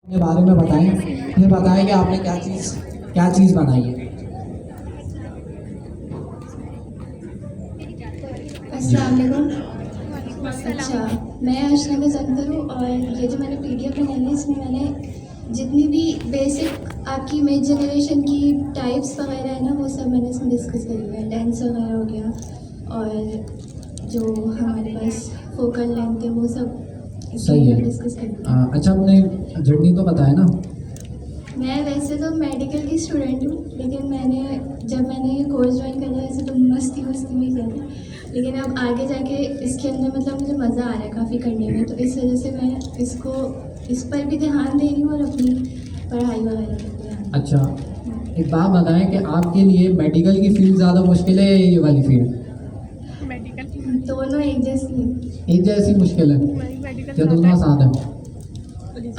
के बारे में बताएं, फिर बताएं कि आपने क्या चीज़ बनाई है। अस्सलाम वालेकुम। अच्छा, मैं अशना जंतर हूँ और ये जो मैंने पीडीएफ बनाई है इसमें मैंने जितनी भी बेसिक आपकी इमेज जनरेशन की टाइप्स वगैरह है ना वो सब मैंने इसमें डिस्कस करी हुई है। लेंस वगैरह हो गया और जो हमारे पास फोकल लेंथ है वो सब सही है। डिस्कस करी। अच्छा, आपने जर्नी तो बताया ना। मैं वैसे तो मेडिकल की स्टूडेंट हूँ, लेकिन जब मैंने ये कोर्स ज्वाइन करा वैसे तो मस्ती में किया था, लेकिन अब आगे जाके इसके अंदर मतलब मुझे मज़ा आ रहा है काफ़ी करने में, तो इस वजह से मैं इस पर भी ध्यान दे रही हूँ और अपनी पढ़ाई वगैरह पर भी ध्यान। अच्छा, एक बात बताएं कि आपके लिए मेडिकल की फील्ड ज़्यादा मुश्किल है या ये वाली फील्ड? दोनों एक जैसी हैं। एक जैसी मुश्किल है या दोनों आसान है?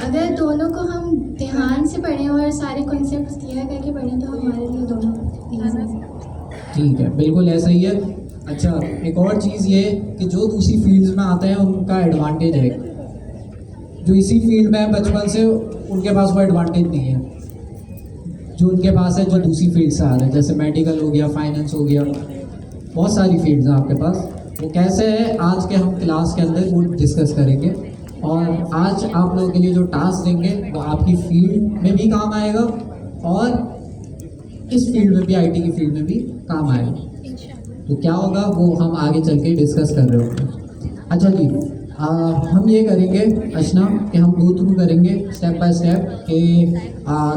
अगर दोनों को हम ध्यान से पढ़ें और सारे कॉन्सेप्ट क्लियर करके पढ़ें तो हमारे लिए दोनों easy हैं। ठीक है, बिल्कुल ऐसा ही है। अच्छा, एक और चीज़ ये कि जो दूसरी फील्ड्स में आते हैं उनका एडवांटेज है, जो इसी फील्ड में है बचपन से उनके पास वो एडवांटेज नहीं है जो उनके पास है, जो दूसरी फील्ड से आ रहे हैं, जैसे मेडिकल हो गया, फाइनेंस हो गया, बहुत सारी फील्ड्स हैं आपके पास। वो कैसे है आज के हम क्लास के अंदर वो डिस्कस करेंगे, और आज आप लोगों के लिए जो टास्क देंगे वो आपकी फील्ड में भी काम आएगा और इस फील्ड में भी, आईटी की फील्ड में भी काम आएगा। तो क्या होगा वो हम आगे चल के डिस्कस कर रहे होंगे। अच्छा जी, हम ये करेंगे अशना कि हम गो थ्रू करेंगे स्टेप बाय स्टेप कि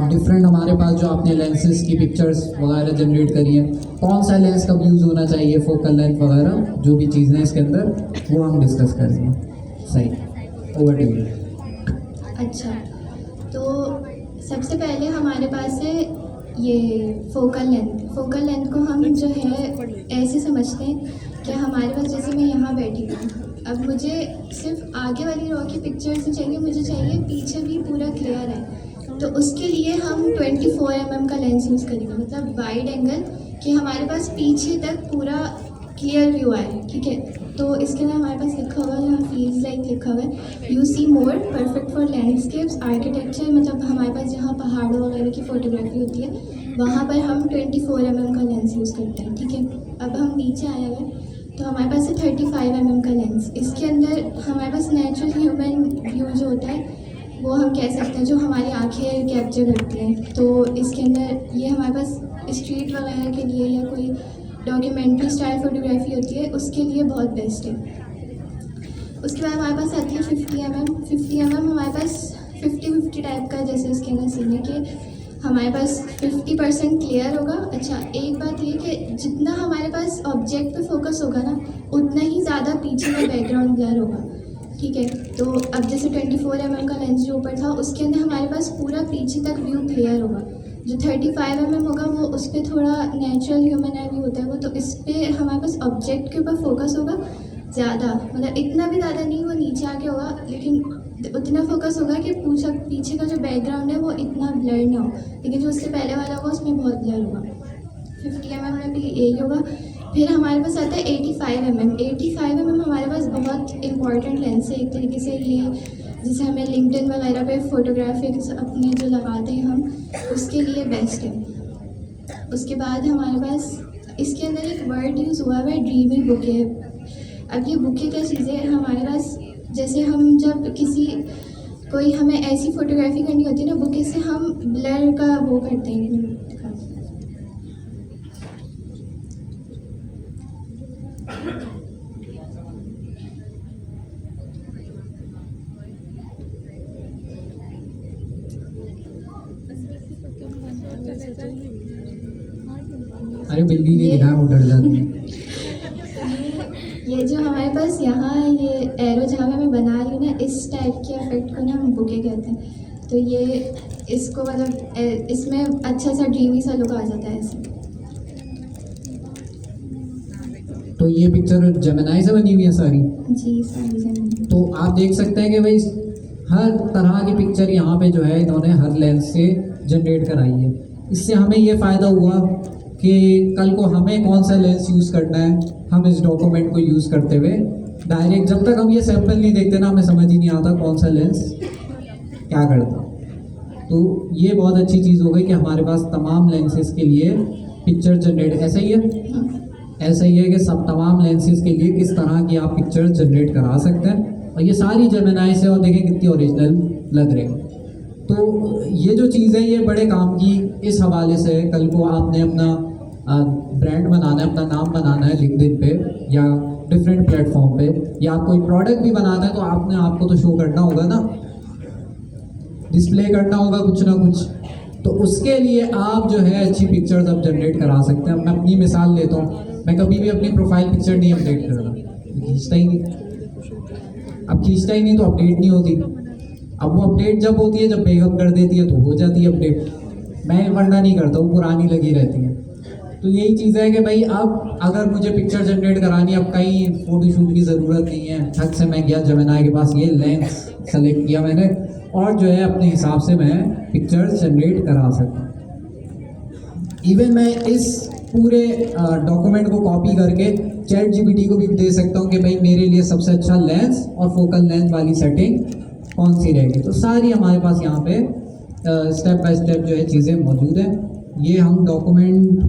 डिफरेंट हमारे पास जो आपने लेंसेज की पिक्चर्स वगैरह जनरेट करी है, कौन सा लेंस कब यूज़ होना चाहिए, फोकल लेंथ वगैरह जो भी चीज़ें हैं इसके अंदर वो हम डिस्कस करेंगे। सही, ओवर टू यू। अच्छा, तो सबसे पहले हमारे पास है ये फोकल लेंथ को हम जो है ऐसे समझते हैं कि हमारे पास, जैसे मैं यहाँ बैठी हूँ, अब मुझे सिर्फ आगे वाली रो की पिक्चर से चाहिए, मुझे चाहिए पीछे भी पूरा क्लियर है, तो उसके लिए हम 24 mm का लेंस यूज़ करेंगे, मतलब वाइड एंगल, कि हमारे पास पीछे तक पूरा क्लियर व्यू आए। ठीक है, तो इसके लिए हमारे पास लिखा हुआ है, यहाँ फील्स लाइक लिखा हुआ है, you see more perfect for landscapes architecture, मतलब हमारे पास जहाँ पहाड़ों वगैरह की फ़ोटोग्राफी होती है वहाँ पर हम 24 mm का लेंस यूज़ करते हैं। ठीक है, अब हम नीचे आए हुए तो हमारे पास है 35 mm का लेंस। इसके अंदर हमारे पास नेचुरल ह्यूमन व्यू जो होता है वो हम कह सकते हैं, जो हमारी आँखें कैप्चर करती हैं, तो इसके अंदर ये हमारे पास स्ट्रीट वगैरह के लिए या कोई डॉक्यूमेंट्री स्टाइल फ़ोटोग्राफी होती है उसके लिए बहुत बेस्ट है। उसके बाद हमारे पास आती है 50 mm हमारे पास 50-50 टाइप का, जैसे इसके अंदर सीन है कि हमारे पास 50% क्लियर होगा। अच्छा, एक बात ये कि जितना हमारे पास ऑब्जेक्ट पे फोकस होगा ना उतना ही ज़्यादा पीछे का बैकग्राउंड ब्लर होगा। ठीक है, तो अब जैसे 24 mm का लेंस जो ऊपर था उसके अंदर हमारे पास पूरा पीछे तक व्यू क्लियर होगा। जो 35 mm होगा वो उस पर थोड़ा नेचुरल ह्यूमन आई व्यू होता है वो, तो इस पर हमारे पास ऑब्जेक्ट के ऊपर फोकस होगा ज़्यादा, मतलब इतना भी ज़्यादा नहीं, वो नीचे आके होगा, लेकिन उतना फोकस होगा कि पीछे का जो बैकग्राउंड है वो इतना ब्लर ना हो, लेकिन जो उससे पहले वाला होगा उसमें बहुत ब्लर होगा। 50 mm में भी यही होगा। फिर हमारे पास आता है 85 mm। 85 mm हमारे पास बहुत इंपॉर्टेंट लेंस है एक तरीके से, ये जैसे हमें लिंक्डइन वगैरह पे फोटोग्राफिक्स अपने जो लगाते हैं हम, उसके लिए बेस्ट है। उसके बाद हमारे पास इसके अंदर एक वर्ड यूज़ हुआ है, ड्रीमी बुके। अब ये बुके क्या चीज़ है हमारे पास, जैसे हम जब कोई हमें ऐसी फ़ोटोग्राफी करनी होती है ना बुके से, हम ब्लर का वो करते हैं। अरे बिल्ली नहीं दिखा, वो डर जाती है। ये जो हमारे पास यहाँ ये एरो जहाँ पे मैं बना रही हूँ ना, इस टाइप के इफेक्ट को ना हम बुके कहते हैं, तो ये इसको मतलब इसमें अच्छा सा ड्रीमी सा लुक आ जाता है ऐसे। तो ये पिक्चर जेमिनी से बनी हुई है सारी? जी, सारी जमीन। तो आप देख सकते हैं कि भाई हर तरह की पिक्चर यहाँ पे जो है इन्होंने हर लेंस से जनरेट कराई है। इससे हमें ये फ़ायदा हुआ कि कल को हमें कौन सा लेंस यूज़ करना है, हम इस डॉक्यूमेंट को यूज़ करते हुए डायरेक्ट, जब तक हम ये सैंपल नहीं देखते ना हमें समझ ही नहीं आता कौन सा लेंस क्या करता। तो ये बहुत अच्छी चीज़ हो गई कि हमारे पास तमाम लेंसेज के लिए पिक्चर जनरेट, ऐसा ही है, ऐसा ही है कि सब तमाम लेंसेज के लिए किस तरह की आप पिक्चर जनरेट करा सकते हैं। और ये सारी जेमिनाई से, और देखें कितनी ओरिजिनल लग रही है। तो ये जो चीज़ है ये बड़े काम की इस हवाले से। कल को आपने अपना ब्रांड बनाना है, अपना नाम बनाना है लिंक्डइन पे या डिफरेंट प्लेटफॉर्म पे, या कोई प्रोडक्ट भी बनाना है, तो आपने आपको तो शो करना होगा ना, डिस्प्ले करना होगा कुछ ना कुछ। तो उसके लिए आप जो है अच्छी पिक्चर्स अब जनरेट करा सकते हैं। मैं अपनी मिसाल लेता हूँ, मैं कभी भी अपनी प्रोफाइल पिक्चर नहीं अपडेट करता, खींचता ही नहीं। अब खींचता ही नहीं तो अपडेट नहीं होती। अब वो अपडेट जब होती है, जब बेगम कर देती है तो हो जाती है अपडेट। मैं वरना नहीं करता हूँ, पुरानी लगी रहती है। तो यही चीज़ है कि भाई अब अगर मुझे पिक्चर जनरेट करानी, अब कहीं फोटोशूट की ज़रूरत नहीं है। ठग से मैं गया जेमिनाई के पास, ये लेंस सेलेक्ट किया मैंने, और जो है अपने हिसाब से मैं पिक्चर जनरेट करा सकता हूँ। इवन मैं इस पूरे डॉक्यूमेंट को कॉपी करके ChatGPT को भी दे सकता हूँ कि भाई मेरे लिए सबसे अच्छा लेंस और फोकल लेंथ वाली सेटिंग कौन सी रहेगी। तो सारी हमारे पास यहाँ पे स्टेप बाय स्टेप जो है चीज़ें मौजूद हैं। ये हम डॉक्यूमेंट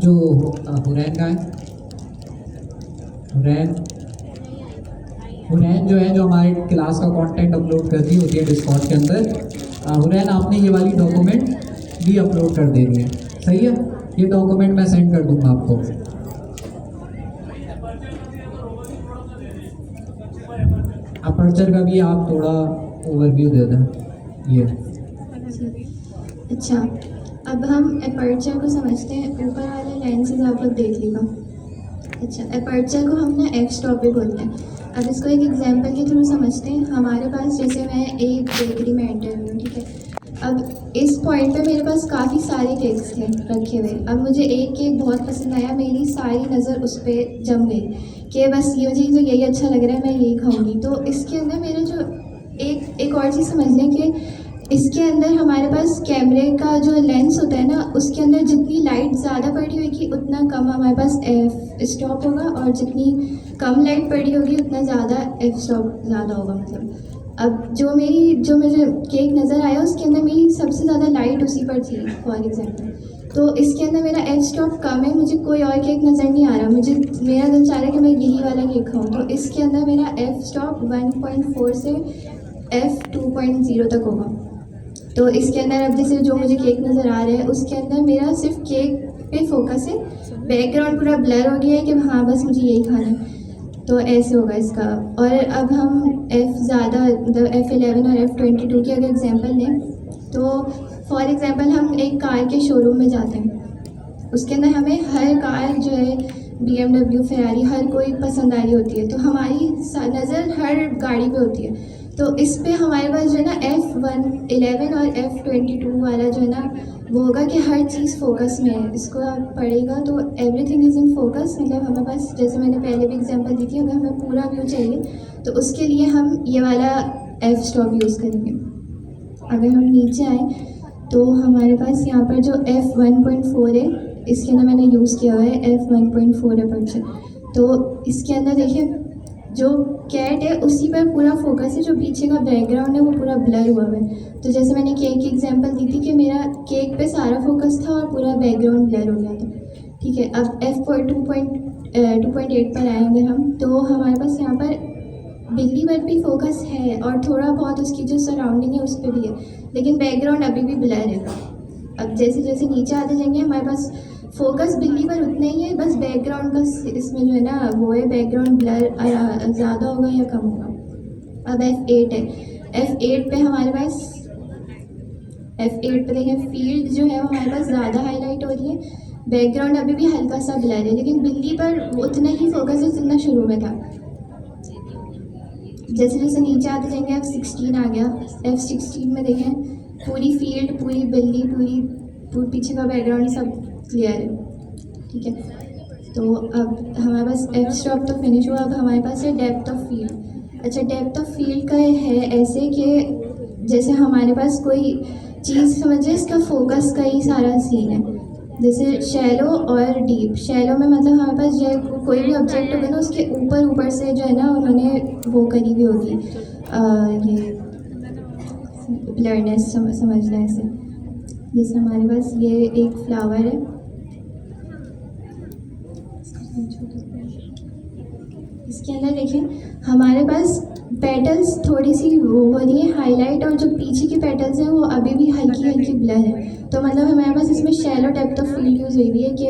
जो हुरैन का है, हुरैन जो है, जो हमारे क्लास का कंटेंट अपलोड कर रही होती है डिस्कॉर्ड के अंदर, हुरैन आपने ये वाली डॉक्यूमेंट भी अपलोड कर दे रही है, सही है। ये डॉक्यूमेंट मैं सेंड कर दूंगा आपको। अपर्चर का भी आप थोड़ा ओवरव्यू दे दें। ये अच्छा, अब हम अपर्चर को समझते हैं। ऊपर वाले लेंसेज आप लोग देख लीजिएगा। अच्छा, अपर्चर को हम ना एफ स्टॉप भी बोलते हैं। अब इसको एक एग्जांपल के थ्रू समझते हैं। हमारे पास जैसे मैं एक बेकरी में एंटर हुई, ठीक है। अब इस पॉइंट पे मेरे पास काफ़ी सारे केक्स थे रखे हुए। अब मुझे एक केक बहुत पसंद आया, मेरी सारी नज़र उस पर जम गई कि बस ये चीज़ तो यही अच्छा लग रहा है, मैं यही खाऊंगी। तो इसके अंदर मेरा जो एक और चीज़ समझ लें कि इसके अंदर हमारे पास कैमरे का जो लेंस होता है ना, उसके अंदर जितनी लाइट ज़्यादा पड़ी होगी उतना कम हमारे पास एफ स्टॉप होगा, और जितनी कम लाइट पड़ी होगी उतना ज़्यादा एफ स्टॉप ज़्यादा होगा। मतलब अब जो मुझे केक नज़र आया उसके अंदर मेरी सबसे ज़्यादा लाइट उसी पर थी फॉर एग्जाम्पल। तो इसके अंदर मेरा एफ स्टॉप कम है, मुझे कोई और केक नज़र नहीं आ रहा, मेरा दिल चाह रहा है कि मैं यही वाला केक खाऊँ। तो इसके अंदर मेरा एफ स्टॉप 1.4 से एफ 2.0 तक होगा। तो इसके अंदर अब जैसे जो मुझे केक नज़र आ रहा है उसके अंदर मेरा सिर्फ केक पे फोकस है, बैकग्राउंड पूरा ब्लर हो गया है कि हाँ बस मुझे यही खाना है। तो ऐसे होगा इसका। और अब हम एफ़ ज़्यादा, मतलब F11 और F22 की अगर एग्जांपल लें, तो फॉर एग्जांपल हम एक कार के शोरूम में जाते हैं, उसके अंदर हमें हर कार जो है BMW, फेरारी, हर कोई पसंद आ रही होती है। तो हमारी नज़र हर गाड़ी पे होती है। तो इस पे हमारे पास जो है ना F11 और F22 वाला जो है ना वो होगा कि हर चीज़ फोकस में है। इसको आप पढ़ेगा तो एवरीथिंग इज़ इन फोकस। मतलब हमें बस, जैसे मैंने पहले भी एग्जांपल दी थी, अगर हमें पूरा व्यू चाहिए तो उसके लिए हम ये वाला एफ स्टॉप यूज़ करेंगे। अगर हम नीचे आए तो हमारे पास यहाँ पर जो F1.4 है, इसके अंदर मैंने यूज़ किया हुआ है F1.4 अपर्चर। तो इसके अंदर देखिए जो कैट है उसी पर पूरा फोकस है, जो पीछे का बैकग्राउंड है वो पूरा ब्लर हुआ है। तो जैसे मैंने केक की एग्जांपल दी थी कि मेरा केक पे सारा फोकस था और पूरा बैकग्राउंड ब्लर हो गया था, ठीक है। अब F2.8 पर आए अगर हम, तो हमारे पास यहाँ पर बिल्ली पर भी फोकस है और थोड़ा बहुत उसकी जो सराउंडिंग है उस पर भी है, लेकिन बैकग्राउंड अभी भी ब्लर है। अब जैसे जैसे नीचे आते जाएंगे हमारे पास फोकस बिल्ली पर उतना ही है, बस बैकग्राउंड का इसमें जो है ना वो है, बैकग्राउंड ब्लर ज़्यादा होगा या कम होगा। अब F8 है, F8 पे हमारे पास F8 पे देखें फील्ड जो है वो हमारे पास ज़्यादा हाईलाइट हो रही है, बैकग्राउंड अभी भी हल्का सा ब्लर है, लेकिन बिल्ली पर उतना ही फोकस है जितना शुरू में था। जैसे जैसे नीचे आते जाएंगे F16 आ गया। F16 में देखें पूरी फील्ड, पूरी बिल्ली, पूरी पीछे का बैकग्राउंड सब क्लियर है, ठीक है। तो अब हमारे पास एफ स्टॉप तो फिनिश हुआ। अब हमारे पास है डेप्थ ऑफ फील्ड। अच्छा, डेप्थ ऑफ फील्ड का है ऐसे कि जैसे हमारे पास कोई चीज़ समझिए, इसका फोकस का ही सारा सीन है, जैसे शैलो और डीप। शैलो में मतलब हमारे पास जो है कोई भी ऑब्जेक्ट होगा ना उसके ऊपर ऊपर से जो है ना उन्होंने वो करी हुई होगी, ये ब्लरनेस समझना है इसे। जैसे हमारे पास ये एक फ्लावर है, इसके अंदर देखें हमारे पास पेटल्स थोड़ी सी वो हो रही है हाईलाइट, और जो पीछे की पेटल्स हैं वो अभी भी हल्की हल्की ब्लर है। तो मतलब हमारे पास इसमें shallow depth of field use हुई हुई है कि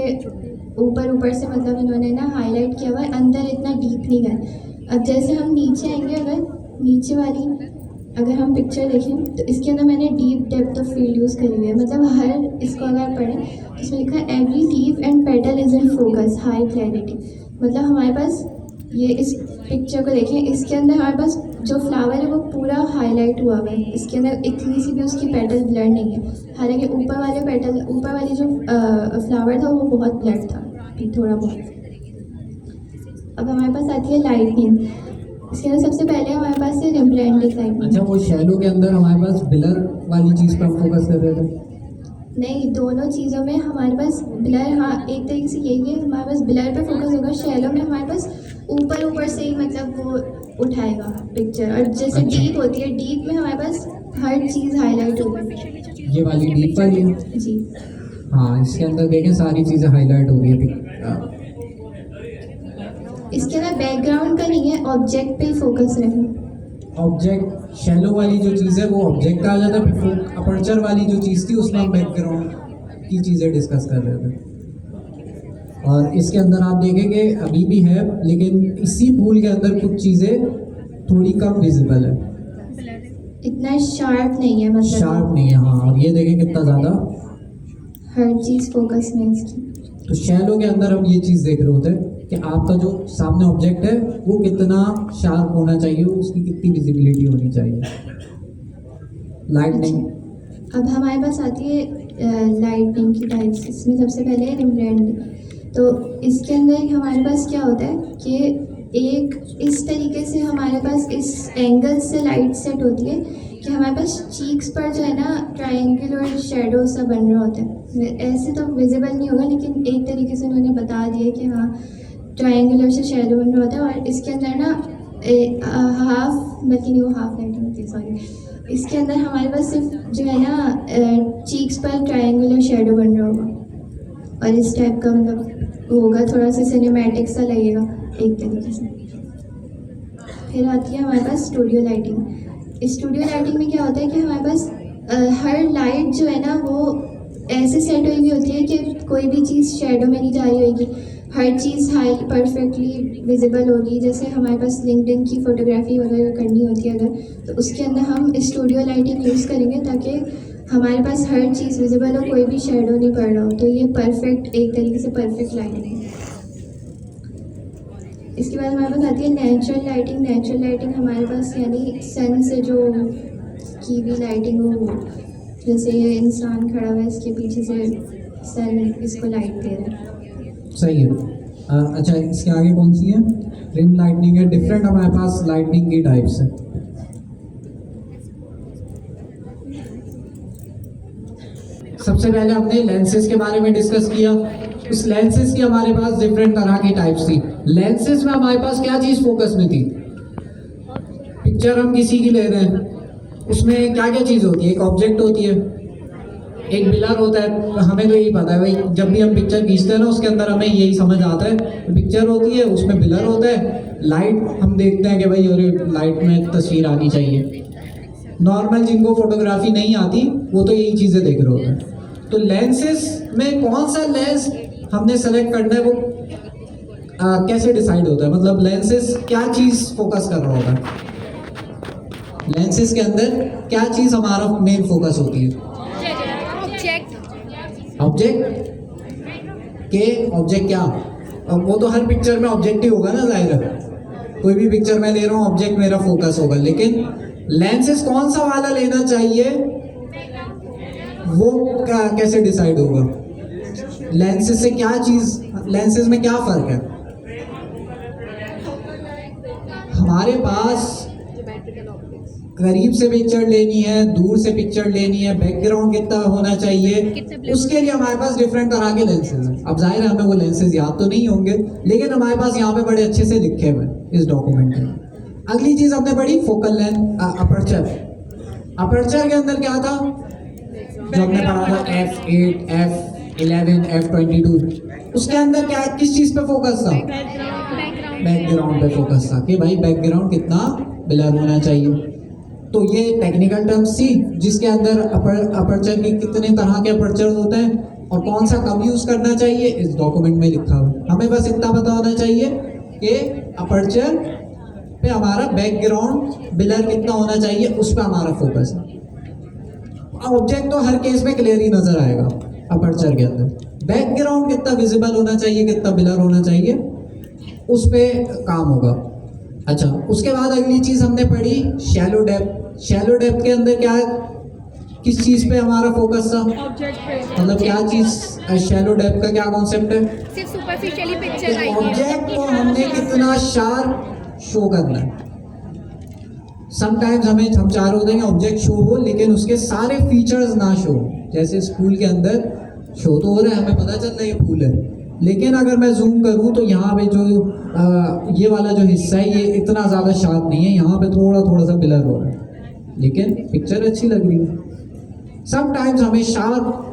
ऊपर ऊपर से मतलब इन्होंने ना हाईलाइट किया हुआ है, अंदर इतना डीप नहीं गए। अब जैसे हम नीचे आएंगे, अगर नीचे वाली अगर हम पिक्चर देखें तो इसके अंदर मैंने deep depth of field use करी हुई है। मतलब हर इसको अगर पढ़ें तो इसमें लिखा है every leaf and petal is in focus high clarity. मतलब हमारे पास ये इस पिक्चर को देखें, इसके अंदर हमारे पास जो फ्लावर है वो पूरा हाईलाइट हुआ हुआ है, इसके अंदर इतनी सी भी उसकी पेटल ब्लर नहीं है। हालांकि ऊपर वाले पेटल, ऊपर वाली जो फ्लावर था वो बहुत ब्लर था थोड़ा बहुत। अब हमारे पास आती है लाइटनिंग। इसके अंदर सबसे पहले हमारे पास है रिम्ब्रांडिक लाइटनिंग। अच्छा, वो शैलो के अंदर हमारे पास ब्लर वाली चीज़ पर हम फोकस कर रहे थे? नहीं, दोनों चीज़ों में हमारे पास ब्लर, हाँ एक तरीके से यही है, हमारे पास ब्लर पे फोकस होगा। शैलो में हमारे पास ऊपर ऊपर से ही मतलब वो उठाएगा पिक्चर। और जैसे अच्छा। डीप होती है, डीप में हमारे पास हर चीज़ हाईलाइट होगी। ये वाली डीप वाली है? जी हाँ, इसके अंदर देखें सारी चीज़ें हाईलाइट हो रही है। इसके अंदर बैकग्राउंड का नहीं है, ऑब्जेक्ट पे ही फोकस रखें। ऑब्जेक्ट, शैलो वाली जो चीज़ है वो ऑब्जेक्ट आ जाता है, फिर अपर्चर वाली जो चीज़ थी उसमें हम बैकग्राउंड की चीज़ें डिस्कस कर रहे थे। और इसके अंदर आप देखेंगे अभी भी है, लेकिन इसी फूल के अंदर कुछ चीज़ें थोड़ी कम विजिबल है, इतना शार्प नहीं है, मतलब शार्प नहीं है। हाँ, और ये देखें कितना ज़्यादा हर चीज़ फोकस में है इसकी। तो शैलो के अंदर हम ये चीज़ देख रहे होते हैं कि आपका जो सामने ऑब्जेक्ट है वो कितना शार्प होना चाहिए, उसकी कितनी विजिबिलिटी होनी चाहिए। लाइटनिंग। अब हमारे पास आती है लाइटनिंग की टाइप्स। इसमें सबसे पहले है रिम्ब्रांडिंग। तो इसके अंदर हमारे पास क्या होता है कि एक इस तरीके से हमारे पास इस एंगल से लाइट सेट होती है कि हमारे पास चीक्स पर जो है ना ट्रायंगुलर शेडो सा बन रहा होता है। ऐसे तो विजिबल नहीं होगा, लेकिन एक तरीके से उन्होंने बता दिया कि हाँ ट्रायंगुलर से शेडो बन रहा होता है। और इसके अंदर ना हाफ, बल्कि नहीं वो हाफ लाइटिंग होती है, सॉरी। इसके अंदर हमारे पास सिर्फ जो है ना चीक्स पर ट्रायंगुलर शेडो बन रहा होगा, और इस टाइप का मतलब होगा, थोड़ा सा सिनेमैटिक सा लगेगा एक तरीके से। फिर आती है हमारे पास स्टूडियो लाइटिंग। स्टूडियो लाइटिंग में क्या होता है कि हमारे पास हर लाइट जो है ना वो ऐसे सेट हुई हुई होती है कि कोई भी चीज़ शेडो में नहीं जा रही होगी, हर चीज़ हाई परफेक्टली विजिबल होगी। जैसे हमारे पास लिंक्डइन की फ़ोटोग्राफी वगैरह करनी होती है अगर, तो उसके अंदर हम स्टूडियो लाइटिंग यूज़ करेंगे ताकि हमारे पास हर चीज़ विजिबल हो, कोई भी शेडो नहीं पड़ रहा हो। तो ये परफेक्ट, एक तरीके से परफेक्ट लाइटिंग है। इसके बाद हमारे पास आती है नेचुरल लाइटिंग। नेचुरल लाइटिंग हमारे पास यानी सन से जो की भी लाइटिंग हो, जैसे ये इंसान खड़ा हुआ है, इसके पीछे से सन इसको लाइट दे रहा है। सही है। अच्छा, इसके आगे कौन सी है? रिम लाइटनिंग है। डिफरेंट हमारे पास लाइटनिंग की टाइप्स है। सबसे पहले हमने लेंसेज के बारे में डिस्कस किया। उस लेंसेज की हमारे पास डिफरेंट तरह की टाइप्स थी। लेंसेज में हमारे पास क्या चीज़ फोकस में थी? पिक्चर हम किसी की ले रहे हैं, उसमें क्या क्या चीज़ होती है? एक ऑब्जेक्ट होती है, एक ब्लर होता है। हमें तो यही पता है भाई, जब भी हम पिक्चर खींचते हैं ना उसके अंदर हमें यही समझ आता है, पिक्चर होती है उसमें ब्लर होता है। लाइट हम देखते हैं कि भाई अरे लाइट में तस्वीर आनी चाहिए। नॉर्मल जिनको फोटोग्राफी नहीं आती वो तो यही चीज़ें देख रहे होते हैं। तो लेंसेज में कौन सा लेंस हमने सेलेक्ट करना है वो कैसे डिसाइड होता है? मतलब लेंसेज क्या चीज़ फोकस कर रहा होता है? लेंसेज के अंदर क्या चीज़ हमारा मेन फोकस होती है? ऑब्जेक्ट के ऑब्जेक्ट क्या? अब वो तो हर पिक्चर में ऑब्जेक्ट ही होगा ना, जाहिर है। कोई भी पिक्चर मैं ले रहा हूँ ऑब्जेक्ट मेरा फोकस होगा, लेकिन लेंसेज कौन सा वाला लेना चाहिए वो कैसे डिसाइड होगा? लेंसेज से क्या चीज़, लेंसेज में क्या फ़र्क है? हमारे पास करीब से पिक्चर लेनी है, दूर से पिक्चर लेनी है, बैकग्राउंड कितना होना चाहिए, उसके लिए हमारे पास डिफरेंट तरह के लेंसेज हैं। अब जाहिर है हमें वो लेंसेज याद तो नहीं होंगे, लेकिन हमारे पास यहाँ पे बड़े अच्छे से लिखे हुए हैं इस डॉक्यूमेंट में। अगली चीज हमने पढ़ी फोकल लेंथ, अपर्चर। अपर्चर के अंदर क्या था जो हमने पढ़ा था, f8, f11, f22। उसके अंदर क्या, किस चीज पे फोकस था? बैकग्राउंड पे फोकस था कि भाई बैकग्राउंड कितना ब्लर होना चाहिए। तो ये टेक्निकल टर्म्स थी जिसके अंदर अपर्चर के कितने तरह के अपर्चर होते हैं और कौन सा कब यूज करना चाहिए इस डॉक्यूमेंट में लिखा हुआ है। हमें बस इतना पता होना चाहिए कि अपर्चर पे हमारा बैकग्राउंड ब्लर कितना होना चाहिए, उस पर हमारा फोकस है। ऑब्जेक्ट तो हर केस में क्लियर ही नजर आएगा अपर्चर के अंदर। बैकग्राउंड कितना विजिबल होना चाहिए, कितना ब्लर होना चाहिए, उस पे काम होगा। अच्छा, उसके बाद अगली चीज हमने पढ़ी शैलो डेप्थ। शैलो डेप्थ के अंदर क्या, किस चीज पे हमारा फोकस था? मतलब क्या चीज, शैलो डेप्थ का क्या कॉन्सेप्ट है? सिर्फ सुपरफिशियली पिक्चर आएगी, ऑब्जेक्ट को हमने कितना शार्प शो करना है। समटाइम्स हम चाह रहे होते हैं ऑब्जेक्ट शो हो लेकिन उसके सारे फीचर्स ना शो। जैसे स्कूल के अंदर शो तो हो रहा है, हमें पता चल रहा है ये फूल है, लेकिन अगर मैं जूम करूं तो यहाँ पे जो ये वाला जो हिस्सा है ये इतना ज़्यादा शार्प नहीं है, यहाँ पे थोड़ा थोड़ा सा ब्लर हो रहा है, लेकिन पिक्चर अच्छी लग रही है। समटाइम्स हमें शार्प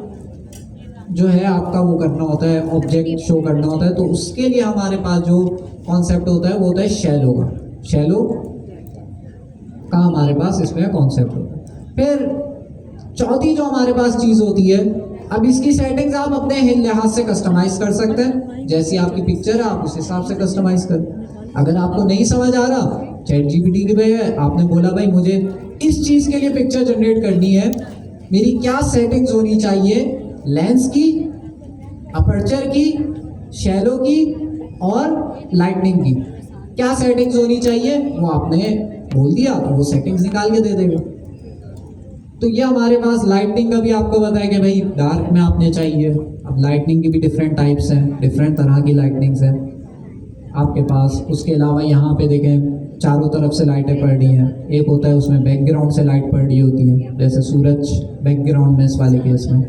जो है आपका वो करना होता है, ऑब्जेक्ट शो करना होता है, तो उसके लिए हमारे पास जो कॉन्सेप्ट होता है वो होता है शैलो का। शैलो का हमारे पास इसमें कॉन्सेप्ट होता है। फिर चौथी जो हमारे पास चीज़ होती है, अब इसकी सेटिंग्स आप अपने लिहाज से कस्टमाइज कर सकते हैं। जैसी आपकी पिक्चर है आप उस हिसाब से कस्टमाइज कर। अगर आपको नहीं समझ आ रहा, चैट जीपीटी पे है, आपने बोला भाई मुझे इस चीज़ के लिए पिक्चर जनरेट करनी है, मेरी क्या सेटिंग्स होनी चाहिए, लेंस की, अपर्चर की, शैलो की और लाइटनिंग की, क्या सेटिंग्स होनी चाहिए, वो आपने बोल दिया तो वो सेटिंग्स निकाल के दे देगा। तो ये हमारे पास लाइटनिंग का भी आपको बताया कि भाई डार्क में आपने चाहिए। अब लाइटनिंग की भी डिफरेंट टाइप्स हैं, डिफरेंट तरह की लाइटनिंग्स हैं आपके पास। उसके अलावा यहाँ पे देखें चारों तरफ से लाइटें पड़ रही हैं, एक होता है उसमें बैकग्राउंड से लाइट पड़ रही होती है, जैसे सूरज बैकग्राउंड में इस वाले केस में।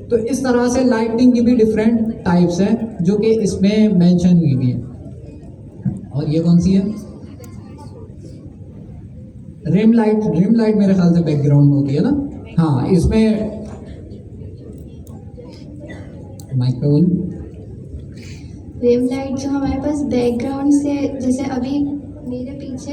तो इस तरह से लाइटनिंग की भी डिफरेंट टाइप्स हैं जो कि इसमें मेंशन हुई भी है। और ये कौन सी है? Rim light. रिम लाइट मेरे ख्याल से बैकग्राउंड में होती है ना। हाँ, इसमें माइक पे बोल। रिम लाइट जो हमारे पास बैकग्राउंड से, जैसे अभी मेरे पीछे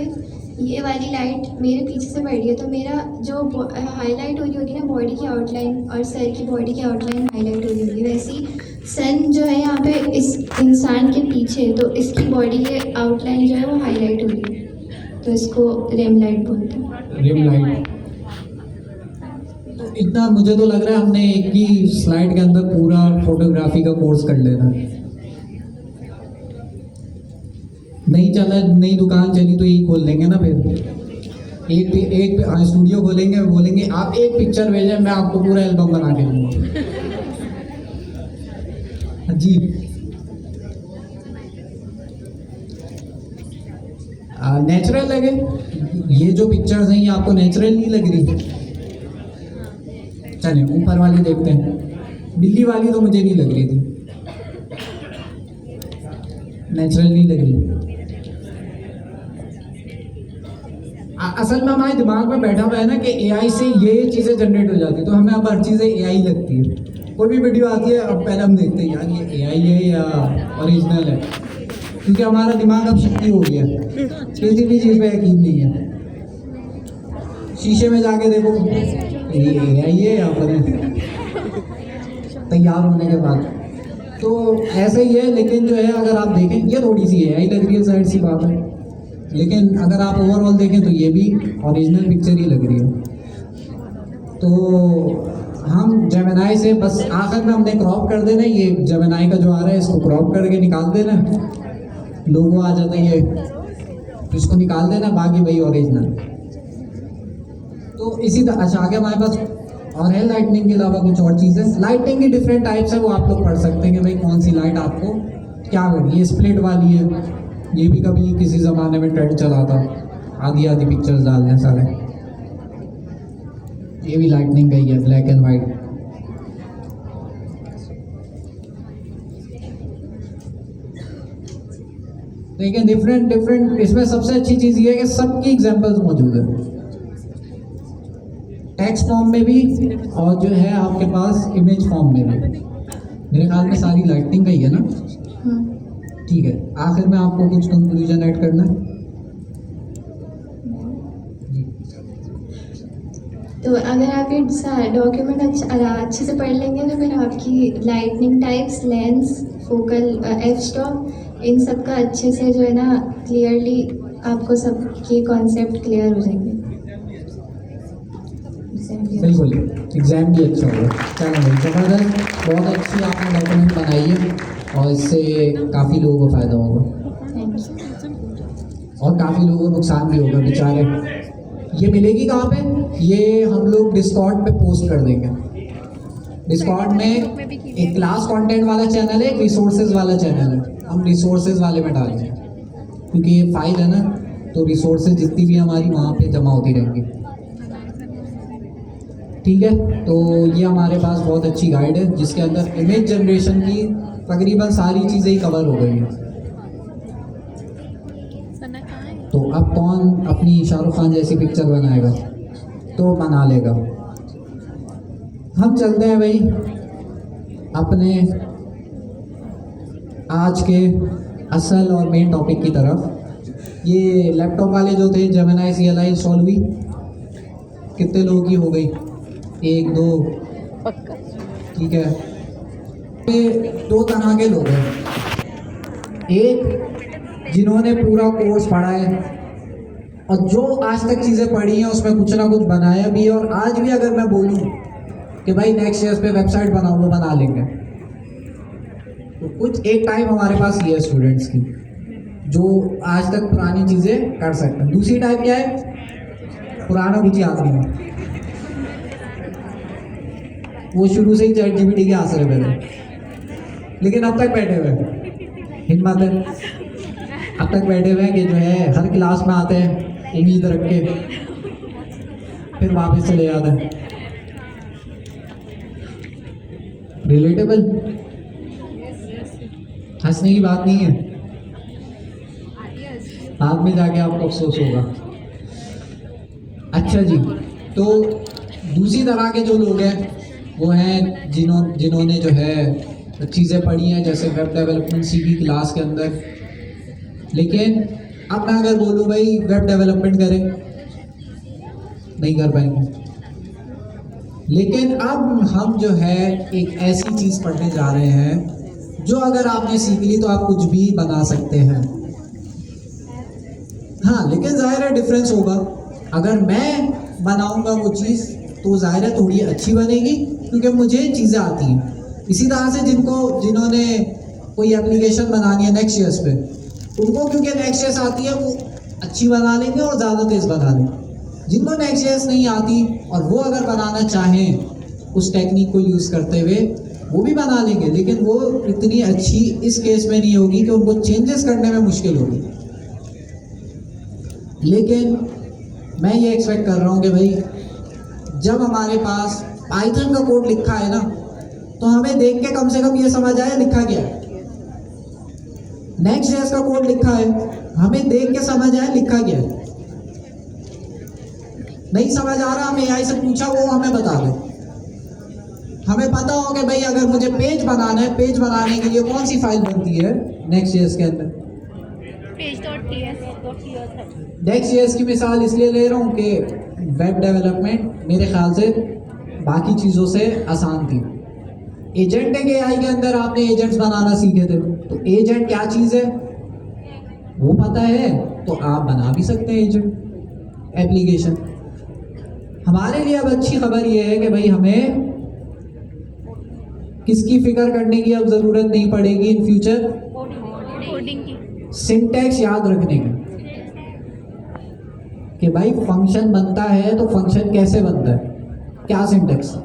ये वाली लाइट मेरे पीछे से पड़ रही है, तो मेरा जो हाईलाइट हो रही होगी ना बॉडी की आउटलाइन, और सर की बॉडी की आउटलाइन हाईलाइट हो रही होगी, वैसी सन जो है यहाँ पे इस इंसान के पीछे, तो इसकी बॉडी की आउटलाइन जो है वो हाईलाइट हो रही है, तो इसको रिम लाइट बोलते हैं। Rim light. तो इतना मुझे तो लग रहा है हमने एक ही स्लाइड के अंदर पूरा फोटोग्राफी का कोर्स कर लेना। नहीं चला, नई दुकान चली तो यही खोल लेंगे ना। फिर एक स्टूडियो खोलेंगे, बोलेंगे आप एक पिक्चर भेजें, मैं आपको पूरा एल्बम बना के दूंगा। जी, नेचुरल लगे ये जो पिक्चर्स हैं, ये आपको नेचुरल नहीं लग रही? चलिए ऊपर वाली देखते हैं। बिल्ली वाली तो मुझे नहीं लग रही थी, नेचुरल नहीं लग रही। असल में हमारे दिमाग में बैठा हुआ है ना कि एआई से ये चीज़ें जनरेट हो जाती है, तो हमें अब हर चीज़ें एआई लगती है। कोई भी वीडियो आती है अब पहले हम देखते हैं यार ये एआई है या ओरिजिनल है, क्योंकि हमारा दिमाग अब शक्ति हो गया, किसी भी चीज़ पे यकीन नहीं है। शीशे में जाके देखो ये एआई है या फिर तैयार होने के बाद, तो ऐसे ही है। लेकिन जो है अगर आप देखें ये थोड़ी सी एआई लग रही है, जाहिर सी बात है, लेकिन अगर आप ओवरऑल देखें तो ये भी ओरिजिनल पिक्चर ही लग रही है। तो हम जेमिनाई से बस आखिर में हमने क्रॉप कर देना, ये जेमिनाई का जो आ रहा है इसको क्रॉप करके निकाल देना, लोगो आ जाता है ये, इसको निकाल देना, बाकी भाई ओरिजिनल। तो इसी तरह अच्छा आगे हमारे पास और है लाइटनिंग के अलावा कुछ और चीज़ें। लाइटिंग की डिफरेंट टाइप्स है, वो आप लोग पढ़ सकते हैं कि भाई कौन सी लाइट आपको क्या करनी है। स्प्लिट वाली है, ये भी कभी किसी ज़माने में ट्रेंड चला था, आधी आधी पिक्चर्स डालने सारे। ये भी लाइटनिंग का ही है, ब्लैक एंड वाइट। लेकिन डिफरेंट इसमें सबसे अच्छी चीज़ ये है कि सबकी एग्जांपल्स मौजूद है, टेक्स्ट फॉर्म में भी और जो है आपके पास इमेज फॉर्म में भी। मेरे ख्याल में सारी लाइटिंग का ही है ना। हाँ। ठीक है, आखिर में आपको कुछ कंक्लूजन ऐड करना है? तो अगर आप ये डॉक्यूमेंट अच्छे से पढ़ लेंगे तो फिर आपकी lightning types, lens, focal, F stop, इन सब का अच्छे से जो है ना क्लियरली आपको सबके कॉन्सेप्ट क्लियर हो जाएंगे। बिल्कुल, एग्ज़ाम भी अच्छा होगा। चलो भाई, ज़बरदस्त, बहुत अच्छी आपने डॉक्यूमेंट बनाई है और इससे काफ़ी लोगों को फ़ायदा होगा थैंक यू। और काफ़ी लोगों को नुकसान भी होगा बेचारे। ये मिलेगी कहाँ पे? ये हम लोग डिस्कॉर्ड पे पोस्ट कर देंगे। डिस्कॉर्ड में एक क्लास कंटेंट वाला चैनल है, एक रिसोर्सेज वाला चैनल है। हम रिसोर्सेज वाले में डालेंगे क्योंकि ये फाइल है ना, तो रिसोर्सेज जितनी भी हमारी वहाँ पे जमा होती रहेंगी। ठीक है, तो ये हमारे पास बहुत अच्छी गाइड है जिसके अंदर इमेज जनरेशन की तकरीबन सारी चीज़ें ही कवर हो गई हैं। तो अब कौन अपनी शाहरुख खान जैसी पिक्चर बनाएगा? तो बना लेगा। हम चलते हैं भाई अपने आज के असल और मेन टॉपिक की तरफ। ये लैपटॉप वाले जो थे जेमिनी CLI इंस्टॉल हुई? कितने लोगों की हो गई? 1 2? ठीक है। ये 2 तरह के लोग हैं, एक जिन्होंने पूरा कोर्स पढ़ा है और जो आज तक चीज़ें पढ़ी हैं उसमें कुछ ना कुछ बनाया भी है, और आज भी अगर मैं बोलूँ कि भाई नेक्स्ट.js पे वेबसाइट बनाओ, वो बना लेंगे। तो कुछ एक टाइप हमारे पास ये है स्टूडेंट्स की जो आज तक पुरानी चीज़ें कर सकते हैं। दूसरी टाइप क्या है? पुराना कुछ याद नहीं है, वो शुरू से ही ChatGPT के आसरे पे थे, लेकिन अब तक बैठे हुए हैं, हिम्मत है, अब तक बैठे हुए हैं कि जो है हर क्लास में आते हैं उम्मीद रख के, फिर वापस चले जाते हैं। रिलेटेबल, हंसने की बात नहीं है, बाद में जाके आपको अफसोस होगा। अच्छा जी, तो दूसरी तरह के जो लोग हैं वो हैं जिन्होंने जो है चीज़ें पढ़ी हैं, जैसे वेब डेवलपमेंट सीखी क्लास के अंदर, लेकिन अब मैं अगर बोलूँ भाई वेब डेवलपमेंट करें, नहीं कर पाएंगे। लेकिन अब हम जो है एक ऐसी चीज़ पढ़ने जा रहे हैं जो अगर आपने सीख ली तो आप कुछ भी बना सकते हैं। हाँ, लेकिन जाहिर है डिफरेंस होगा। अगर मैं बनाऊंगा वो चीज़ तो जाहिर है थोड़ी अच्छी बनेगी क्योंकि मुझे चीज़ें आती हैं। इसी तरह से जिन्होंने कोई एप्लीकेशन बनानी है नेक्स्ट.js पे, उनको क्योंकि नेक्स्ट.js आती है वो अच्छी बना लेंगे और ज़्यादा तेज़ बना लेंगे। जिनको नेक्स्ट.js नहीं आती और वो अगर बनाना चाहें उस टेक्निक को यूज़ करते हुए, वो भी बना लेंगे, लेकिन वो इतनी अच्छी इस केस में नहीं होगी कि उनको चेंजेस करने में मुश्किल होगी। लेकिन मैं ये एक्सपेक्ट कर रहा हूँ कि भाई जब हमारे पास पाइथन का कोड लिखा है ना, तो हमें देख के कम से कम ये समझ आए लिखा क्या है। नेक्स्ट.js का कोड लिखा है, हमें देख के समझ आए लिखा क्या है। नहीं समझ आ रहा, हमें AI से पूछा, वो हमें बता दे। हमें पता हो कि भाई अगर मुझे पेज बनाना है, पेज बनाने के लिए कौन सी फाइल बनती है नेक्स्ट.js के अंदर? नेक्स्ट.js की मिसाल इसलिए ले रहा हूँ कि वेब डेवलपमेंट मेरे ख्याल से बाकी चीज़ों से आसान थी। एजेंट के AI के अंदर आपने एजेंट्स बनाना सीखे थे, तो एजेंट क्या चीज़ है वो पता है तो आप बना भी सकते हैं एजेंट एप्लीकेशन। हमारे लिए अब अच्छी खबर ये है कि भाई हमें किसकी फिक्र करने की अब ज़रूरत नहीं पड़ेगी इन फ्यूचर, कोडिंग की, सिंटैक्स याद रखने की कि भाई फंक्शन बनता है तो फंक्शन कैसे बनता है, क्या सिंटैक्स।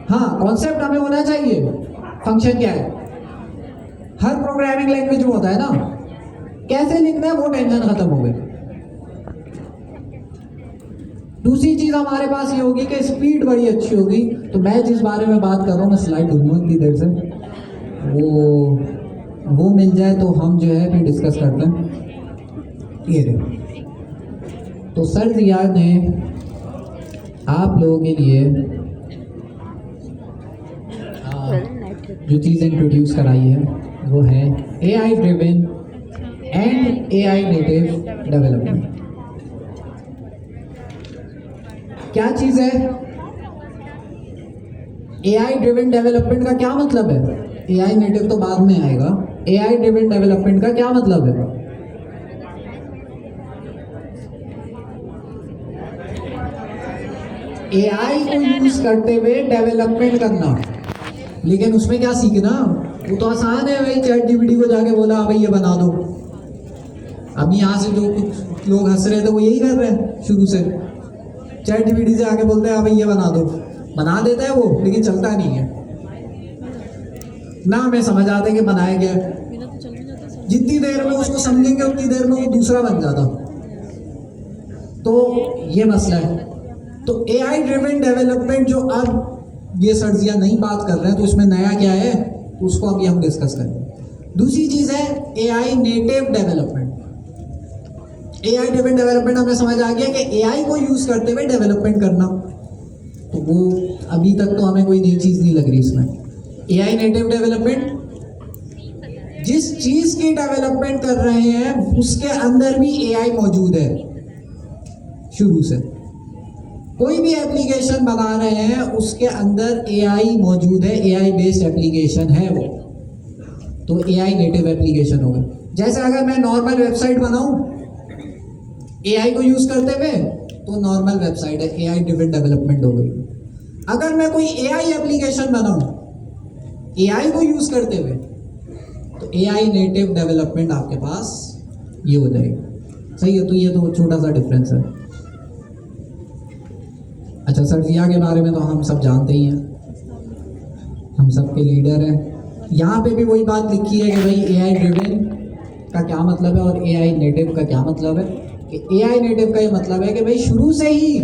हाँ, कॉन्सेप्ट हमें होना चाहिए फंक्शन क्या है। हर प्रोग्रामिंग लैंग्वेज में होता है ना, कैसे लिखना है वो टेंशन खत्म हो गई। दूसरी चीज हमारे पास ये होगी कि स्पीड बड़ी अच्छी होगी। तो मैं जिस बारे में बात कर रहा हूँ, मैं स्लाइड ढूंढूंगा इतनी देर से, वो मिल जाए तो हम जो है फिर डिस्कस करते हैं। ये रहे। तो सर रियाज ने आप लोगों के लिए जो चीज़ इंट्रोड्यूस कराई है वो है AI driven and AI native development. क्या चीज़ है AI ड्रिवन डेवलपमेंट का? क्या मतलब है? AI नेटिव तो बाद में आएगा। AI ड्रिवन डेवलपमेंट का क्या मतलब है? AI को यूज करते हुए डेवलपमेंट करना, लेकिन उसमें क्या सीखना? वो तो आसान है भाई, चैट जीपीटी को जाके बोला हाँ भाई ये बना दो। अब यहाँ से जो कुछ लोग हंस रहे थे वो यही कर रहे हैं शुरू से, चैट जीपीटी से आके बोलते हैं हाँ भाई ये बना दो, बना देता है वो, लेकिन चलता नहीं है ना। हमें समझ आता है कि बनाया गया है, जितनी देर में उसको समझेंगे उतनी देर में वो दूसरा बन जाता। तो ये मसला है। तो AI ड्रिवन डेवलपमेंट जो अब ये सर्जिया नहीं बात कर रहे हैं, तो इसमें नया क्या है उसको अभी हम डिस्कस करेंगे। दूसरी चीज़ है AI native development. AI driven development हमें समझ आ गया कि AI को यूज़ करते हुए डेवलपमेंट करना, तो वो अभी तक तो हमें कोई नई चीज़ नहीं लग रही इसमें। AI नेटिव डेवलपमेंट, जिस चीज़ की डेवलपमेंट कर रहे हैं उसके अंदर भी AI मौजूद है शुरू से। कोई भी एप्लीकेशन बना रहे हैं उसके अंदर AI मौजूद है, AI बेस्ड एप्लीकेशन है वो, तो AI नेटिव एप्लीकेशन होगा। जैसे अगर मैं नॉर्मल वेबसाइट बनाऊं AI को यूज करते हुए, तो नॉर्मल वेबसाइट है, AI ड्रिवन डेवलपमेंट हो गई। अगर मैं कोई AI एप्लीकेशन बनाऊं AI को यूज करते हुए, तो AI नेटिव डेवलपमेंट आपके पास ये हो जाएगी। सही है, तो ये तो छोटा सा डिफरेंस है। अच्छा, सर्जिया के बारे में तो हम सब जानते ही हैं, हम सब के लीडर हैं। यहाँ पे भी वही बात लिखी है कि भाई AI ड्रिवन का क्या मतलब है और AI नेटिव का क्या मतलब है। कि AI नेटिव का ये मतलब है कि भाई शुरू से ही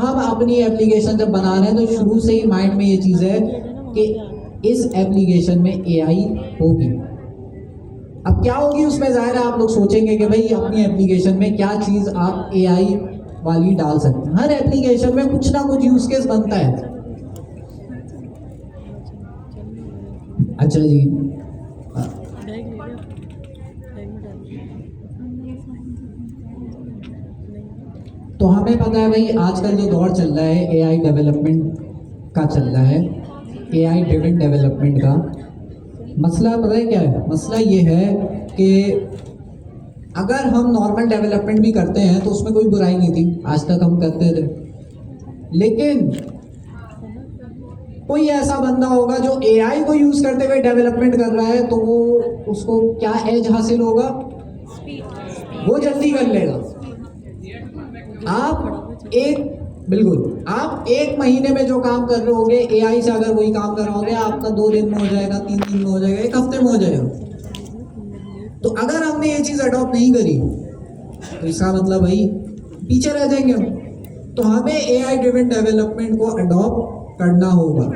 हम अपनी एप्लीकेशन जब बना रहे हैं तो शुरू से ही माइंड में ये चीज़ है कि इस एप्लीकेशन में AI होगी। अब क्या होगी उसमें, ज़ाहिर है आप लोग सोचेंगे कि भाई अपनी एप्लीकेशन में क्या चीज़ आप AI वाली डाल सकते हैं। हर एप्लीकेशन में कुछ ना कुछ यूज केस बनता है। अच्छा जी, तो हमें पता है भाई आजकल जो दौर चल रहा है AI डेवलपमेंट का चल रहा है, AI ड्रिवन डेवलपमेंट का। मसला पता है क्या है? मसला ये है कि अगर हम नॉर्मल डेवलपमेंट भी करते हैं तो उसमें कोई बुराई नहीं थी, आज तक हम करते थे। लेकिन कोई ऐसा बंदा होगा जो AI को यूज करते हुए डेवलपमेंट कर रहा है, तो वो उसको क्या एज हासिल होगा? वो जल्दी कर लेगा। बिल्कुल आप 1 महीने में जो काम कर रहे होगे AI से अगर वही काम कर रहे होगे, आपका 2 दिन में हो जाएगा, 3 दिन में हो जाएगा, 1 हफ्ते में हो जाएगा। तो अगर हमने ये चीज़ अडॉप्ट नहीं करी तो इसका मतलब भाई पीछे रह जाएंगे हम। तो हमें AI ड्रिवन डेवलपमेंट को अडॉप्ट करना होगा,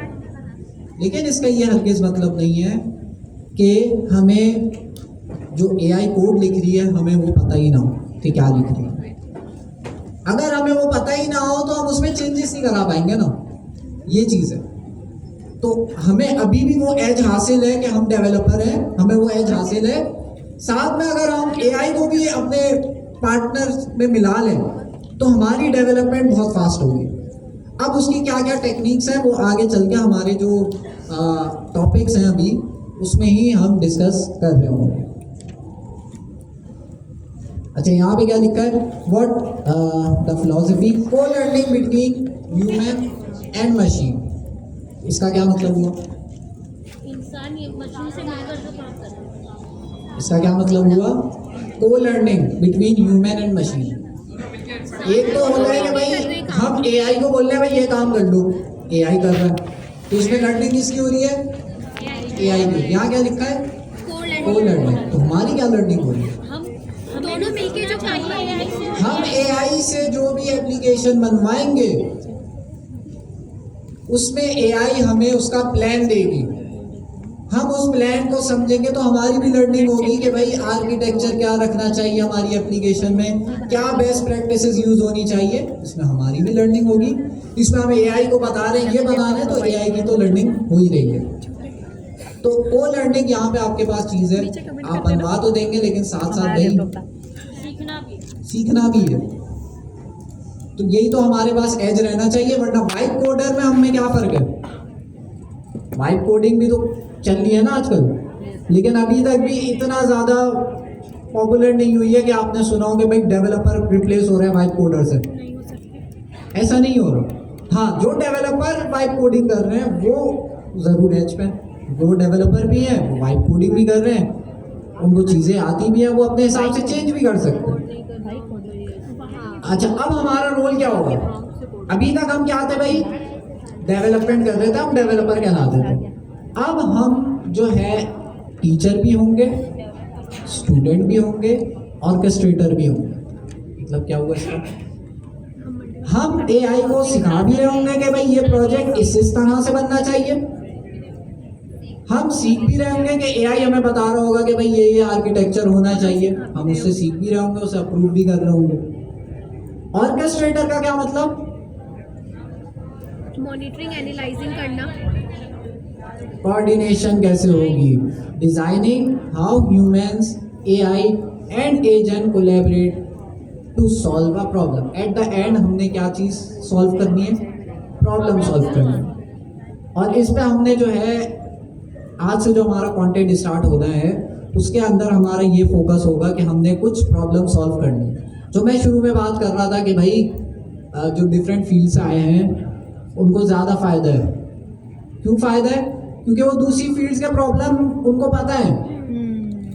लेकिन इसका ये हरगिज़ मतलब नहीं है कि हमें जो AI कोड लिख रही है हमें वो पता ही ना हो कि क्या लिख रही है। अगर हमें वो पता ही ना हो तो हम उसमें चेंजेस नहीं करा पाएंगे ना, ये चीज़ है। तो हमें अभी भी वो एज हासिल है कि हम डेवलपर हैं, हमें वो एज हासिल है। साथ में अगर हम AI को भी अपने पार्टनर्स में मिला लें तो हमारी डेवलपमेंट बहुत फास्ट होगी। अब उसकी क्या क्या टेक्निक्स हैं वो आगे चल के हमारे जो टॉपिक्स हैं अभी उसमें ही हम डिस्कस कर रहे होंगे। अच्छा, यहाँ पे क्या लिखा है? व्हाट द फिलॉसफी को learning between human and machine. इसका क्या मतलब हुआ? इंसान ये मशीन से मिलकर जो काम कर रहा है। इसका क्या मतलब हुआ? को learning between human and machine. एक तो होता है कि भाई हम AI को बोल रहे हैं भाई ये काम कर लो, AI कर रहा है, तो इसमें लर्निंग किसकी हो रही है? AI की। यहाँ क्या लिखा है? को लर्निंग। तो हमारी क्या लर्निंग हो रही है? हम दोनों मिलके जो काम कर रहे हैं, हम एआई से जो भी एप्लीकेशन बनवाएंगे उसमें एआई हमें उसका प्लान देगी, हम उस प्लान को समझेंगे तो हमारी भी लर्निंग होगी कि भाई आर्किटेक्चर क्या रखना चाहिए हमारी एप्लीकेशन में, क्या बेस्ट प्रैक्टिसेस यूज होनी चाहिए, इसमें हमारी भी लर्निंग होगी। इसमें हम एआई को बता रहे हैं ये बनाना है, तो एआई की तो लर्निंग हो ही रही है। तो वो लर्निंग यहाँ पे आपके पास चीज़ है, आप बनवा तो देंगे लेकिन साथ साथ भाई सीखना भी है। तो यही तो हमारे पास एज रहना चाहिए, वरना वाइब कोडर में हमें क्या फ़र्क है। वाइब कोडिंग भी तो चल रही है ना आजकल, लेकिन अभी तक भी इतना ज़्यादा पॉपुलर नहीं हुई है कि आपने सुना हो कि भाई डेवलपर रिप्लेस हो रहे हैं वाइब कोडर से। ऐसा नहीं हो रहा। हाँ, जो डेवलपर वाइब कोडिंग कर रहे हैं वो ज़रूर एज पे, जो डेवलपर भी हैं वो वाइब कोडिंग भी कर रहे हैं, उनको चीज़ें आती भी हैं, वो अपने हिसाब से चेंज भी कर सकते हैं। अच्छा, अब हमारा रोल क्या होगा? अभी तक हम क्या थे भाई, डेवलपमेंट कर रहे थे, हम डेवलपर कहलाते थे। अब हम जो है टीचर भी होंगे, स्टूडेंट भी होंगे, ऑर्केस्ट्रेटर भी होंगे। मतलब क्या हुआ इसका? हम एआई को सिखा भी रहे होंगे कि भाई ये प्रोजेक्ट इस तरह से बनना चाहिए, हम सीख भी रहे होंगे कि एआई हमें बता रहा होगा कि भाई ये आर्किटेक्चर होना चाहिए, हम उससे सीख भी रहे होंगे, उसे अप्रूव भी कर रहे होंगे। ऑर्केस्ट्रेटर का क्या मतलब? मॉनिटरिंग एनालाइजिंग करना, कोऑर्डिनेशन कैसे होगी, designing how humans, AI and agent collaborate to solve a problem. At the end हमने क्या चीज़ सॉल्व करनी है? प्रॉब्लम सॉल्व करनी है। और इस पे हमने जो है आज से जो हमारा कंटेंट स्टार्ट होना है उसके अंदर हमारा ये फोकस होगा कि हमने कुछ प्रॉब्लम सॉल्व करनी है। जो मैं शुरू में बात कर रहा था कि भाई जो डिफरेंट फील्ड से आए हैं उनको ज़्यादा फ़ायदा है। क्यों फ़ायदा है? क्योंकि वो दूसरी फील्ड्स के प्रॉब्लम उनको पता है,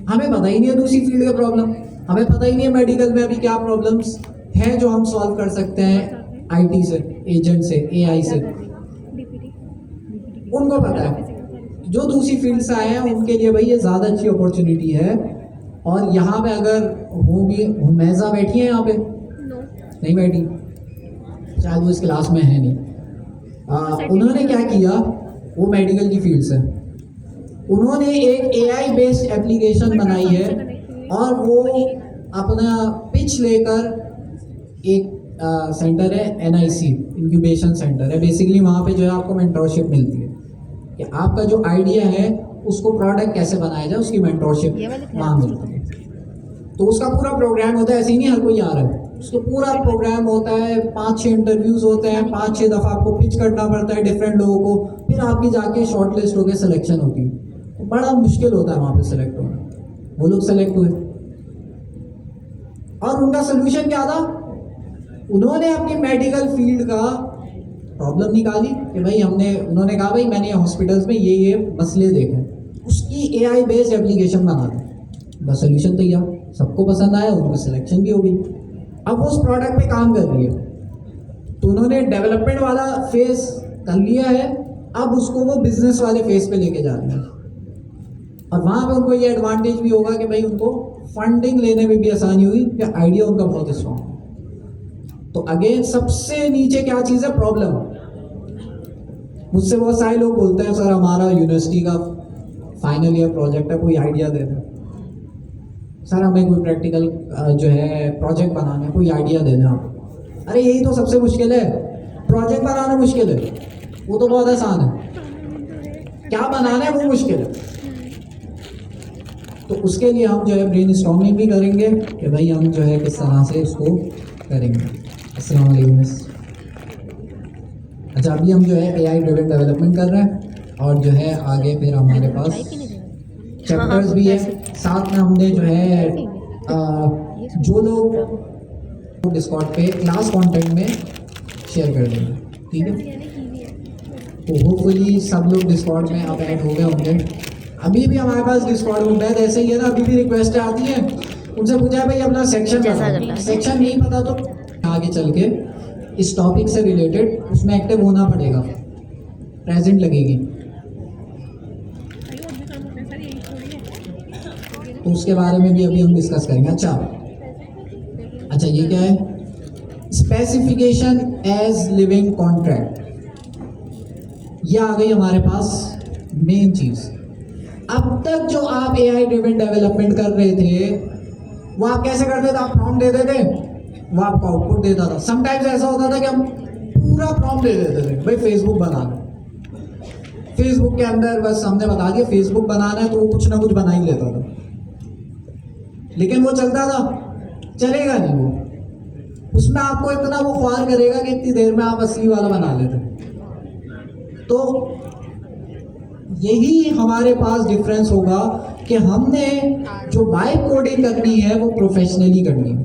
हमें पता ही नहीं है दूसरी फील्ड के प्रॉब्लम, हमें पता ही नहीं है मेडिकल में अभी क्या प्रॉब्लम्स हैं जो हम सॉल्व कर सकते हैं आईटी से, एजेंट से, एआई से, उनको पता है। जो दूसरी फील्ड से आए हैं उनके लिए भाई ये ज़्यादा अच्छी अपॉर्चुनिटी है। और यहाँ पे अगर वो भी हुमैज़ा बैठी है यहाँ पे, नहीं बैठी, शायद वो इस क्लास में है नहीं। उन्होंने क्या किया, वो मेडिकल की फील्ड से, उन्होंने एक एआई बेस्ड एप्लीकेशन बनाई है और वो अपना पिच लेकर एक सेंटर है, एनआईसी इंक्यूबेशन सेंटर है। बेसिकली वहाँ पे जो है आपको मेंटोरशिप मिलती है कि आपका जो आइडिया है उसको प्रोडक्ट कैसे बनाया जाए, उसकी मेंटोरशिप वहाँ मिलती है। तो उसका पूरा प्रोग्राम होता है, ऐसे ही नहीं हर कोई आ रहा है, उसको पूरा प्रोग्राम होता है, 5-6 इंटरव्यूज़ होते हैं, 5-6 दफ़ा आपको पिच करना पड़ता है डिफरेंट लोगों को, फिर आपकी जाके शॉर्ट लिस्ट होकर सिलेक्शन होती है। तो बड़ा मुश्किल होता है वहाँ पे सिलेक्ट होना। वो लोग सेलेक्ट हुए और उनका सोल्यूशन क्या था? उन्होंने अपनी मेडिकल फील्ड का प्रॉब्लम निकाली कि भाई उन्होंने कहा भाई मैंने हॉस्पिटल्स में ये मसले देखे, उसकी एआई बेस्ड एप्लीकेशन बना दी। बस सोल्यूशन तैयार, सबको पसंद आया, उनको सिलेक्शन भी हो गई। अब वो उस प्रोडक्ट पे काम कर रही है, तो उन्होंने डेवलपमेंट वाला फेज कर लिया है, अब उसको वो बिजनेस वाले फेज पे लेके जा रहे हैं। और वहाँ पे उनको ये एडवांटेज भी होगा कि भाई उनको फंडिंग लेने में भी आसानी हुई कि आइडिया उनका बहुत स्ट्रॉन्ग है। तो अगेन सबसे नीचे क्या चीज़ है? प्रॉब्लम। मुझसे बहुत सारे लोग बोलते हैं सर हमारा यूनिवर्सिटी का फाइनल ईयर प्रोजेक्ट है, कोई आइडिया दे दें। सर हमें कोई प्रैक्टिकल जो है प्रोजेक्ट बनाना है, कोई आइडिया दे दें आप। अरे यही तो सबसे मुश्किल है, प्रोजेक्ट बनाना मुश्किल है, वो तो बहुत आसान है, क्या बनाना है वो मुश्किल है। तो उसके लिए हम जो है ब्रेनस्टॉर्मिंग भी करेंगे कि भाई हम जो है किस तरह से इसको करेंगे। अस्सलाम वालेकुम मिस। अच्छा, अभी हम जो है एआई ड्रिवन डेवलपमेंट कर रहे हैं और जो है आगे फिर हमारे पास चैप्टर्स भी है, साथ में हमने जो है जो लोग डिस्कॉर्ड पे क्लास कंटेंट में शेयर कर देंगे, ठीक है। तो होपफुली सब लोग डिस्कॉर्ड में अब ऐड हो गए होंगे। अभी भी हमारे पास डिस्कॉर्ड में बैठ ऐसे ही है ना, अभी भी रिक्वेस्ट आती है, उनसे पूछा भाई अपना सेक्शन सेक्शन नहीं पता तो आगे चल के इस टॉपिक से रिलेटेड उसमें एक्टिव होना पड़ेगा, प्रेजेंट लगेगी। तो उसके बारे में भी अभी हम डिस्कस करेंगे। अच्छा ये क्या है? स्पेसिफिकेशन एज लिविंग कॉन्ट्रैक्ट, ये आ गई हमारे पास मेन चीज। अब तक जो आप AI ड्रिवन डेवलपमेंट कर रहे थे वो आप कैसे करते थे? आप प्रॉम्प्ट दे देते, वो आपको आउटपुट देता था। समटाइम्स ऐसा होता था कि हम पूरा प्रॉम्प्ट दे देते थे, भाई फेसबुक बनाना, फेसबुक के अंदर बस हमने बता दिया फेसबुक बनाना है, तो वो कुछ ना कुछ बना ही लेता था, लेकिन वो चलता था, चलेगा नहीं वो, उसमें आपको इतना वो ख्वार करेगा कि इतनी देर में आप असली वाला बना लेते। तो यही हमारे पास डिफरेंस होगा कि हमने जो वाइब कोडिंग करनी है वो प्रोफेशनली करनी है,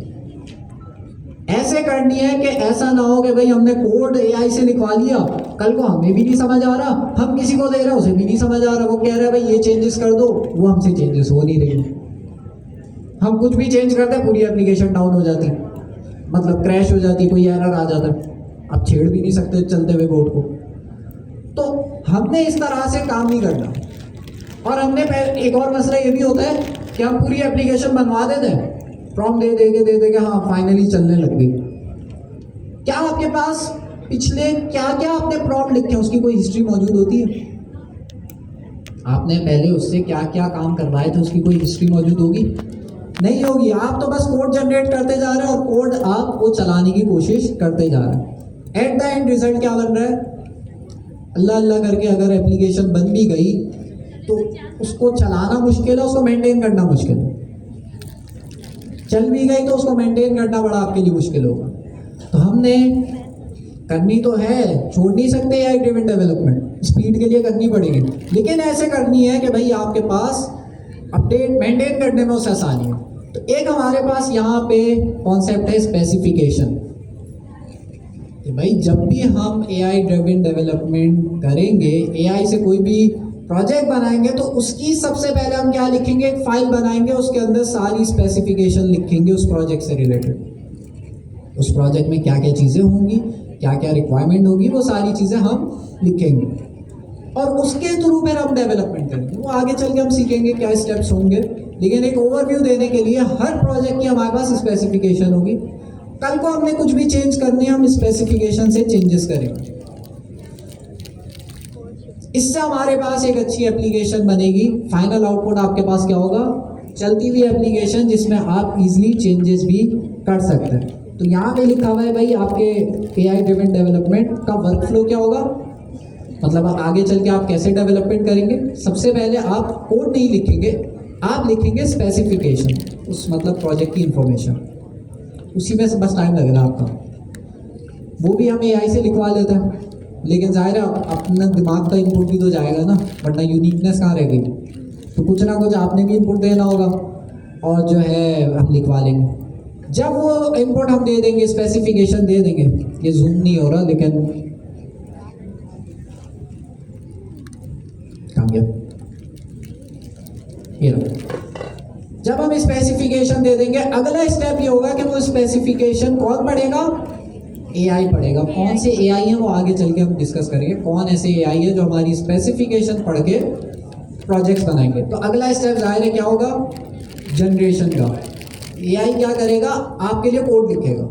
ऐसे करनी है कि ऐसा ना हो कि भाई हमने कोड AI से लिखवा लिया, कल को हमें भी नहीं समझ आ रहा, हम किसी को दे रहे हैं उसे भी नहीं समझ आ रहा, वो कह रहा है भाई ये चेंजेस कर दो, वो हमसे चेंजेस हो नहीं रही, हम कुछ भी चेंज करते हैं पूरी एप्लीकेशन डाउन हो जाती, मतलब क्रैश हो जाती, कोई एरर आ जाता है, आप छेड़ भी नहीं सकते चलते हुए कोड को। तो हमने इस तरह से काम नहीं करना। और हमने एक और मसला ये भी होता है कि हम पूरी एप्लीकेशन बनवा देते हैं, प्रॉम्प्ट दे देंगे, हाँ फाइनली चलने लग गई। क्या आपके पास पिछले क्या क्या आपने प्रॉम्प्ट लिखे उसकी कोई हिस्ट्री मौजूद होती है? आपने पहले उससे क्या क्या काम करवाए थे उसकी कोई हिस्ट्री मौजूद होगी? नहीं होगी। आप तो बस कोड जनरेट करते जा रहे हैं और कोड आप वो चलाने की कोशिश करते जा रहे हैं। एट द एंड रिजल्ट क्या बन रहा है? अल्लाह अल्लाह करके अगर एप्लीकेशन बन भी गई तो उसको चलाना मुश्किल है, उसको मेंटेन करना मुश्किल है। चल भी गई तो उसको मेंटेन करना बड़ा आपके लिए मुश्किल होगा। तो हमने करनी तो है, छोड़ नहीं सकते AI ड्रिवन डेवलपमेंट, स्पीड के लिए करनी पड़ेगी, लेकिन ऐसे करनी है कि भाई आपके पास अपडेट मेंटेन करने में उसे आसानी है। तो एक हमारे पास यहाँ पे कॉन्सेप्ट है स्पेसिफिकेशन। भाई जब भी हम AI ड्रिवन डेवलपमेंट करेंगे, AI से कोई भी प्रोजेक्ट बनाएंगे, तो उसकी सबसे पहले हम क्या लिखेंगे? एक फाइल बनाएंगे, उसके अंदर सारी स्पेसिफिकेशन लिखेंगे उस प्रोजेक्ट से रिलेटेड। उस प्रोजेक्ट में क्या क्या चीज़ें होंगी, क्या क्या रिक्वायरमेंट होगी, वो सारी चीज़ें हम लिखेंगे और उसके थ्रू फिर हम डेवलपमेंट करेंगे। वो आगे चल के हम सीखेंगे क्या स्टेप्स होंगे, लेकिन एक ओवरव्यू देने के लिए हर प्रोजेक्ट की हमारे पास स्पेसिफिकेशन होगी। कल को हमने कुछ भी चेंज करनी है, हम स्पेसिफिकेशन से चेंजेस करेंगे। इससे हमारे पास एक अच्छी एप्लीकेशन बनेगी। फाइनल आउटपुट आपके पास क्या होगा? चलती हुई एप्लीकेशन जिसमें आप इजीली चेंजेस भी कर सकते हैं। तो यहाँ पे लिखा हुआ है भाई आपके AI ड्रिवन डेवलपमेंट का वर्क फ्लो क्या होगा, मतलब आगे चल के आप कैसे डेवलपमेंट करेंगे। सबसे पहले आप कोड नहीं लिखेंगे, आप लिखेंगे स्पेसिफिकेशन, उस मतलब प्रोजेक्ट की इंफॉर्मेशन, उसी में बस टाइम लगेगा आपका। वो भी हम AI से लिखवा लेते हैं, लेकिन जाहिर है अपना दिमाग का इनपुट भी तो जाएगा ना, वरना यूनिकनेस कहाँ रह गई। तो कुछ ना कुछ आपने भी इनपुट देना होगा और जो है हम लिखवा लेंगे। जब वो इनपुट हम दे देंगे, स्पेसिफिकेशन दे देंगे, ये जूम नहीं हो रहा लेकिन काम गया, ये जब हम स्पेसिफिकेशन दे देंगे, अगला स्टेप ये होगा कि वो स्पेसिफिकेशन कौन पढ़ेगा? AI पढ़ेगा। कौन से AI हैं वो आगे चल के हम डिस्कस करेंगे, कौन ऐसे AI है जो हमारी स्पेसिफिकेशन पढ़ के प्रोजेक्ट्स बनाएंगे। तो अगला स्टेप जाहिर है क्या होगा? जनरेशन का। AI क्या करेगा? आपके लिए कोड लिखेगा।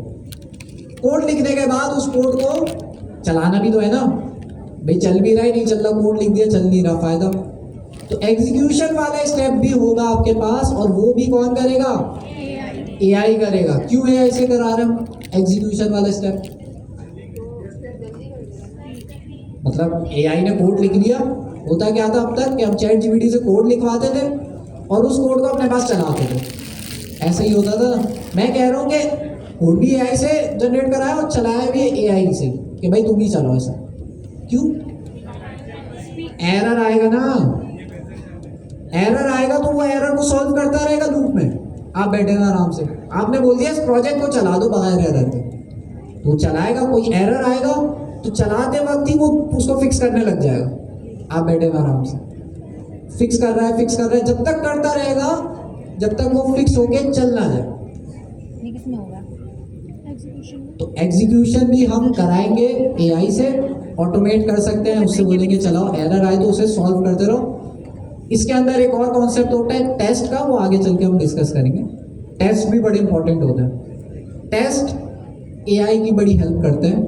कोड लिखने के बाद उस कोड को चलाना भी तो है ना, भाई चल भी रहा है, नहीं चल रहा, कोड लिख दिया, चल नहीं रहा, फायदा। तो एग्जीक्यूशन वाला स्टेप भी होगा आपके पास, और वो भी कौन करेगा? AI करेगा। क्यों AI से करा रहे हम एग्जीक्यूशन वाला स्टेप? मतलब AI ने कोड लिख लिया, होता क्या था अब तक कि हम ChatGPT से कोड लिखवाते थे और उस कोड को अपने पास चलाते थे, ऐसा ही होता था। मैं कह रहा हूँ कि कोड भी AI से जनरेट कराया और चलाया भी AI से, कि भाई तुम ही चलाओ ऐसा। क्यों? एरर आएगा ना, एरर आएगा तो वो एरर को सॉल्व करता रहेगा लूप में, आप बैठेगा आराम से। आपने बोल दिया इस प्रोजेक्ट को चला दो बगैर एरर के, तो चलाएगा। कोई एरर आएगा तो चलाते वक्त ही वो उसको फिक्स करने लग जाएगा, आप बैठेगा आराम से। फिक्स कर रहा है, जब तक करता रहेगा जब तक वो फिक्स होके चल ना जाए। तो एग्जीक्यूशन भी हम कराएंगे AI से, ऑटोमेट कर सकते हैं, उससे बोलेंगे चलाओ, एरर आए तो उसे सॉल्व करते रहो। इसके अंदर एक और कॉन्सेप्ट होता है टेस्ट का, वो आगे चल के हम डिस्कस करेंगे। टेस्ट भी बड़े इंपॉर्टेंट होते हैं। टेस्ट एआई की बड़ी हेल्प करते हैं,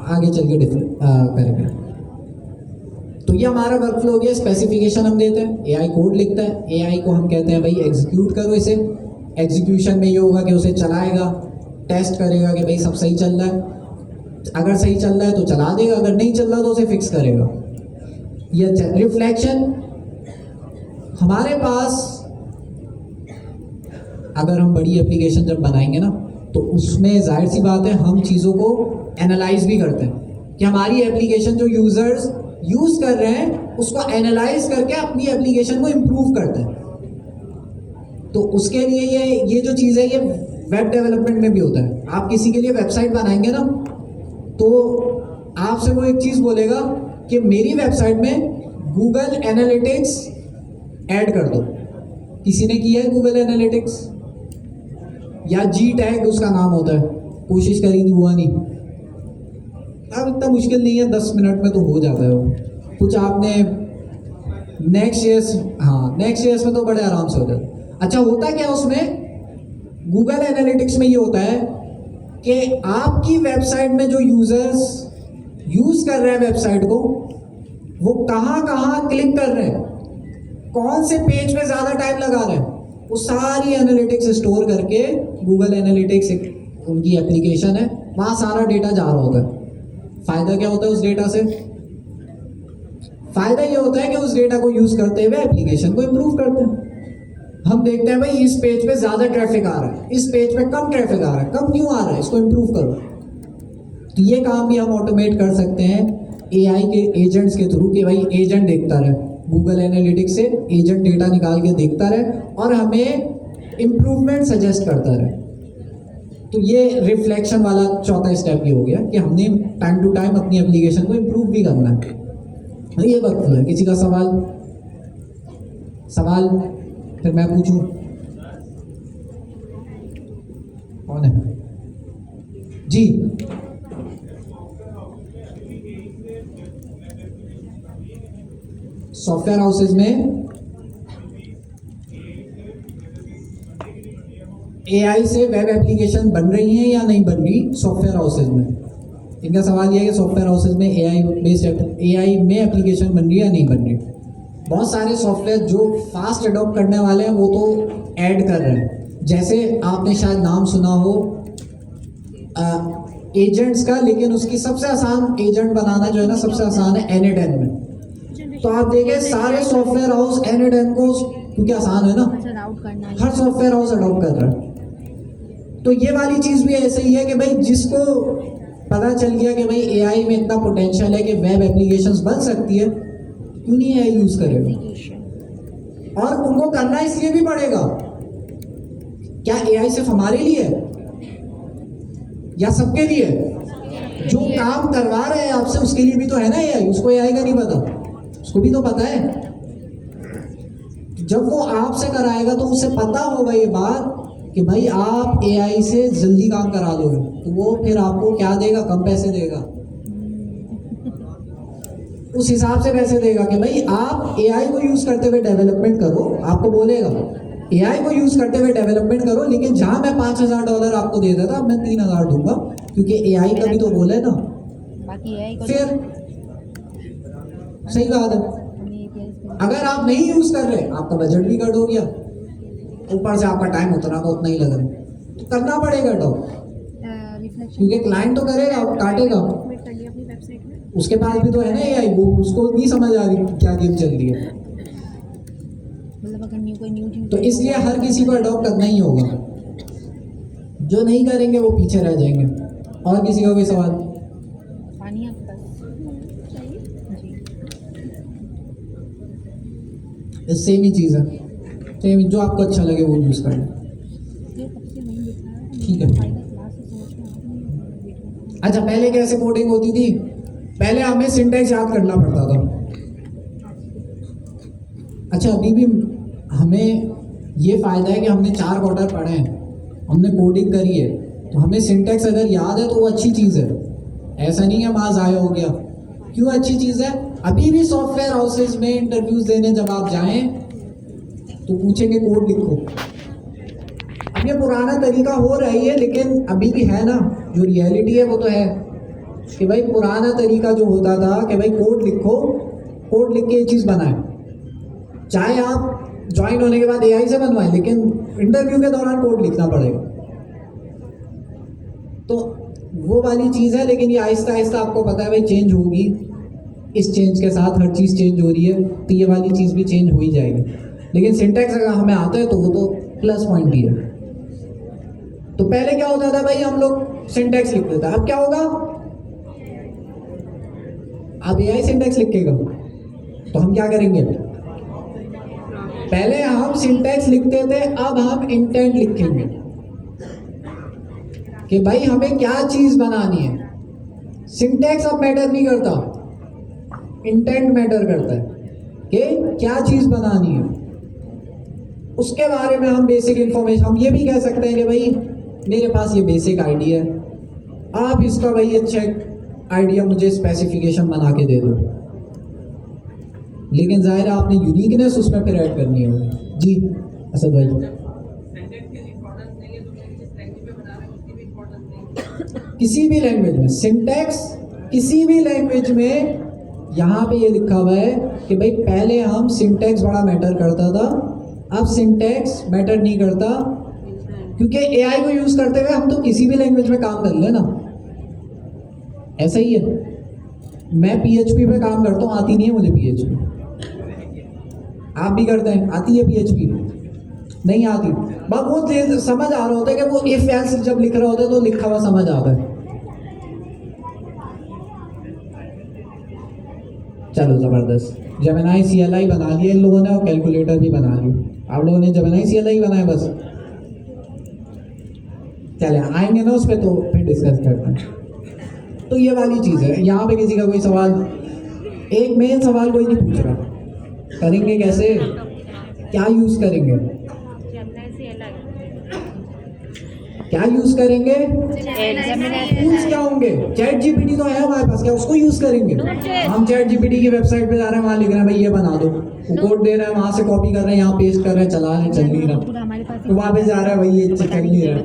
आगे चल के करेंगे। तो ये हमारा वर्कफ्लो हो गया। स्पेसिफिकेशन हम देते हैं, एआई कोड लिखता है, एआई को हम कहते हैं भाई एग्जीक्यूट करो इसे। एग्जीक्यूशन में ये होगा कि उसे चलाएगा, टेस्ट करेगा कि भाई सब सही चल रहा है, अगर सही चल रहा है तो चला देगा, अगर नहीं चल रहा तो उसे फिक्स करेगा। ये रिफ्लेक्शन हमारे पास, अगर हम बड़ी एप्लीकेशन जब बनाएंगे ना तो उसमें जाहिर सी बात है हम चीज़ों को एनालाइज भी करते हैं कि हमारी एप्लीकेशन जो यूज़र्स यूज़ कर रहे हैं उसको एनालाइज करके अपनी एप्लीकेशन को इम्प्रूव करते हैं। तो उसके लिए ये जो चीज़ है ये वेब डेवलपमेंट में भी होता है। आप किसी के लिए वेबसाइट बनाएंगे ना तो आपसे वो एक चीज़ बोलेगा कि मेरी वेबसाइट में गूगल एनालिटिक्स ऐड कर दो। किसी ने किया है गूगल एनालिटिक्स या जी टैग उसका नाम होता है, कोशिश करी थी हुआ नहीं। अब इतना मुश्किल नहीं है, 10 मिनट में तो हो जाता है वो। कुछ आपने नेक्स्ट ईयर्स में तो बड़े आराम से हो जाता है। अच्छा होता क्या उसमें, गूगल एनालिटिक्स में ये होता है कि आपकी वेबसाइट में जो यूजर्स यूज कर रहे हैं वेबसाइट को वो कहाँ कहाँ क्लिक कर रहे हैं, कौन से पेज पे ज़्यादा टाइम लगा रहे हैं, वो सारी एनालिटिक्स स्टोर करके गूगल एनालिटिक्स उनकी एप्लीकेशन है, वहाँ सारा डेटा जा रहा होता है। फ़ायदा क्या होता है उस डेटा से? फ़ायदा ये होता है कि उस डेटा को यूज़ करते हुए एप्लीकेशन को इम्प्रूव करते हैं। हम देखते हैं भाई इस पेज पे ज़्यादा ट्रैफिक आ रहा है, इस पेज पे कम ट्रैफिक आ रहा है, कम क्यों आ रहा है, इसको इम्प्रूव करो। तो ये काम भी हम ऑटोमेट कर सकते हैं एआई के एजेंट्स के थ्रू कि भाई एजेंट देखता रहे, गूगल एनालिटिक्स से एजेंट डेटा निकाल के देखता रहे और हमें इम्प्रूवमेंट सजेस्ट करता रहे। तो ये रिफ्लेक्शन वाला चौथा स्टेप ये हो गया कि हमने टाइम टू टाइम अपनी एप्लीकेशन को इम्प्रूव भी करना है। ये वर्कफ्लो है। किसी का सवाल फिर मैं पूछूं? कौन है जी? सॉफ्टवेयर हाउसेज में एआई से वेब एप्लीकेशन बन रही हैं या नहीं बन रही सॉफ्टवेयर हाउसेज में? इनका सवाल यह है कि सॉफ्टवेयर हाउसेज में एआई में एप्लीकेशन बन रही है या नहीं बन रही। बहुत सारे सॉफ्टवेयर जो फास्ट अडॉप्ट करने वाले हैं वो तो ऐड कर रहे हैं। जैसे आपने शायद नाम सुना हो एजेंट्स का, लेकिन उसकी सबसे आसान एजेंट बनाना जो है ना सबसे आसान है N8N में। तो आप देखें सारे सॉफ्टवेयर हाउस N8N को, क्योंकि आसान है ना, हर सॉफ्टवेयर हाउस अडॉप्ट कर रहा है। तो ये वाली चीज़ भी ऐसे ही है कि भाई जिसको पता चल गया कि भाई एआई में इतना पोटेंशियल है कि वेब एप्लीकेशंस बन सकती है, क्यों नहीं एआई यूज़ करेगा। और उनको करना इसलिए भी पड़ेगा, क्या एआई सिर्फ हमारे लिए है या सबके लिए? जो काम करवा रहे हैं आपसे उसके लिए भी तो है ना एआई। उसको एआई का नहीं पता, उसको भी तो पता है। जब वो आपसे कराएगा तो उसे पता होगा ये बात कि भाई आप एआई से जल्दी काम करा दोगे, तो वो फिर आपको क्या देगा? कम पैसे देगा, उस हिसाब से पैसे देगा कि भाई आप एआई को यूज करते हुए डेवलपमेंट करो। आपको बोलेगा एआई को यूज करते हुए डेवलपमेंट करो, लेकिन जहां मैं $5,000 आपको दे देता, अब मैं 3,000 दूंगा, क्योंकि एआई का भी तो बोले ना। बाकी एआई को फिर सही बात है। अगर आप नहीं यूज कर रहे, आपका बजट भी कट हो गया, ऊपर से आपका टाइम उतना का उतना ही लग रहा है, तो करना पड़ेगा डॉग, क्योंकि क्लाइंट तो करेगा, काटेगा। उसके पास भी तो है ना एआई, वो उसको नहीं समझ आ रही क्या गेम चल रही है। तो इसलिए हर किसी को अडॉप्ट करना ही होगा, जो नहीं करेंगे वो पीछे रह जाएंगे। और किसी का कोई सवाल? सेम ही चीज़ है, सेम, जो आपको अच्छा लगे वो यूज़ करें। ठीक है। अच्छा, पहले कैसे कोडिंग होती थी? पहले हमें सिंटैक्स याद करना पड़ता था। अच्छा, अभी भी हमें ये फ़ायदा है कि हमने 4 क्वार्टर पढ़े हैं, हमने कोडिंग करी है, तो हमें सिंटैक्स अगर याद है तो वो अच्छी चीज़ है। ऐसा नहीं है माँ ज़ाया हो गया। क्यों अच्छी चीज़ है? अभी भी सॉफ्टवेयर हाउसेज में इंटरव्यूज़ देने जब आप जाएं तो पूछेंगे कोड लिखो। अब ये पुराना तरीका हो रहा है, लेकिन अभी भी है ना, जो रियलिटी है वो तो है कि भाई पुराना तरीका जो होता था कि भाई कोड लिखो, कोड लिख के ये चीज़ बनाए, चाहे आप ज्वाइन होने के बाद एआई से बनवाएं, लेकिन इंटरव्यू के दौरान कोड लिखना पड़ेगा। तो वो वाली चीज़ है, लेकिन ये आहिस्ता आहिस्ता आपको पता है भाई चेंज होगी। इस चेंज के साथ हर चीज़ चेंज हो रही है, तो ये वाली चीज़ भी चेंज हो ही जाएगी। लेकिन सिंटैक्स अगर हमें आता है तो वो तो प्लस पॉइंट ही है। तो पहले क्या होता था भाई, हम लोग सिंटैक्स लिखते थे, अब क्या होगा, अब एआई सिंटैक्स लिखेगा। तो हम क्या करेंगे, पहले हम सिंटैक्स लिखते थे, अब हम इंटेंट लिखेंगे कि भाई हमें क्या चीज बनानी है। सिंटैक्स अब मैटर नहीं करता, इंटेंट मैटर करता है कि क्या चीज बनानी है। उसके बारे में हम बेसिक इंफॉर्मेशन, हम ये भी कह सकते हैं कि भाई मेरे पास ये बेसिक आइडिया है, आप इसका भाई अच्छा आइडिया मुझे स्पेसिफिकेशन बना के दे दो। लेकिन जाहिर है आपने यूनिकनेस उसमें फिर ऐड करनी होगी। जी असद भाई, किसी भी लैंग्वेज में सिंटैक्स, किसी भी लैंग्वेज में यहाँ पे ये लिखा हुआ है कि भाई पहले हम सिंटैक्स बड़ा मैटर करता था, अब सिंटैक्स मैटर नहीं करता, क्योंकि एआई को यूज करते हुए हम तो किसी भी लैंग्वेज में काम कर लेना। ऐसा ही है, मैं पीएचपी पे काम करता हूँ, आती नहीं है मुझे पीएचपी, आप भी करते हैं, आती है पीएचपी? नहीं आती। बस वो समझ आ रहा होता है कि वो इफ एल्स जब लिख रहा होता है तो लिखा हुआ समझ आता है। चलो जबरदस्त, जेमिनी सीएलआई बना लिया इन लोगों ने और कैलकुलेटर भी बना लिया। आप लोगों ने जेमिनी सीएलआई बनाया बस। चले आएंगे ना उस पर, तो फिर डिस्कस करते हैं। तो ये वाली चीज़ है। यहाँ पे किसी का कोई सवाल, एक मेन सवाल कोई नहीं पूछ रहा, करेंगे कैसे, क्या यूज करेंगे, क्या यूज करेंगे, टूल्स क्या होंगे। चैट जीपीटी तो है हमारे पास, क्या उसको यूज करेंगे? हम चैट जीपीटी की वेबसाइट पे जा रहे हैं, वहाँ लिख रहे हैं भाई ये बना दो, वो कोड दे रहे हैं, वहाँ से कॉपी कर रहे हैं, यहाँ पेस्ट कर रहे हैं, चला रहे हैं, चल नहीं रहा, तो वापस जा रहा है भाई ये चल नहीं रहा।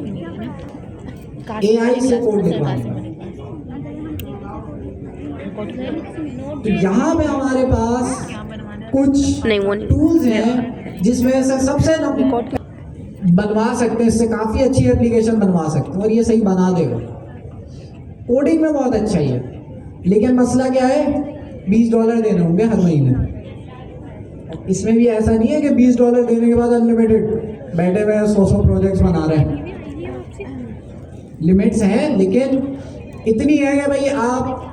एआई से कोड लिखवा रहे हैं। तो यहाँ पे हमारे पास कुछ टूल्स हैं जिसमें से सबसे बनवा सकते हैं, इससे काफ़ी अच्छी एप्लीकेशन बनवा सकते हैं और ये सही बना देगा। कोडिंग में बहुत अच्छा ही है, लेकिन मसला क्या है, $20 देने होंगे हर महीने। इसमें भी ऐसा नहीं है कि $20 देने के बाद अनलिमिटेड बैठे हुए 100 प्रोजेक्ट्स बना रहे हैं। लिमिट्स हैं, लेकिन इतनी है कि भाई आप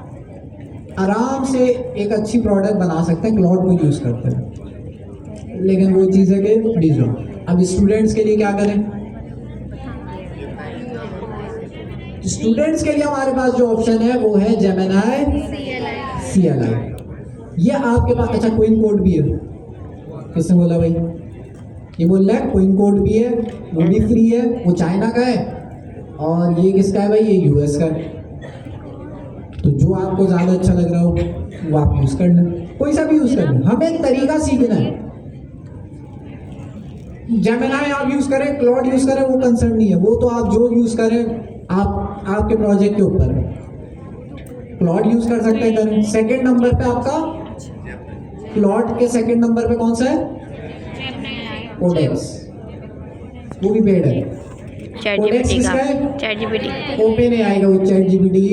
आराम से एक अच्छी प्रोडक्ट बना सकते हैं क्लाउड को यूज़ करते हैं। लेकिन वो चीज़ है कि डिजो। अब स्टूडेंट्स के लिए क्या करें, स्टूडेंट्स के लिए हमारे पास जो ऑप्शन है वो है जेमिनी सीएलआई। ये आपके पास, अच्छा क्वीन कोड भी है, किसने बोला भाई, ये बोल रहा है क्वीन कोड भी है, वो भी फ्री है, वो चाइना का है, और ये किसका है भाई, ये यूएस का है। तो जो आपको ज़्यादा अच्छा लग रहा हो वो आप यूज़ कर लें, कोई सा भी यूज़ कर लें। हमें एक तरीका सीखना है। जेमिनी आप यूज़ करें, क्लाउड यूज़ करें, वो कंसर्न नहीं है, वो तो आप जो यूज़ करें आपके प्रोजेक्ट के ऊपर है। क्लाउड यूज़ कर सकते हैं, करें। सेकेंड नंबर पे आपका क्लाउड के सेकेंड नंबर पे कौन सा है, कोडेक्स, वो भी पेड है। कोडेक्स किसका है, चैट जीपीटी, ओपन एआई का, वो चैट जीपीटी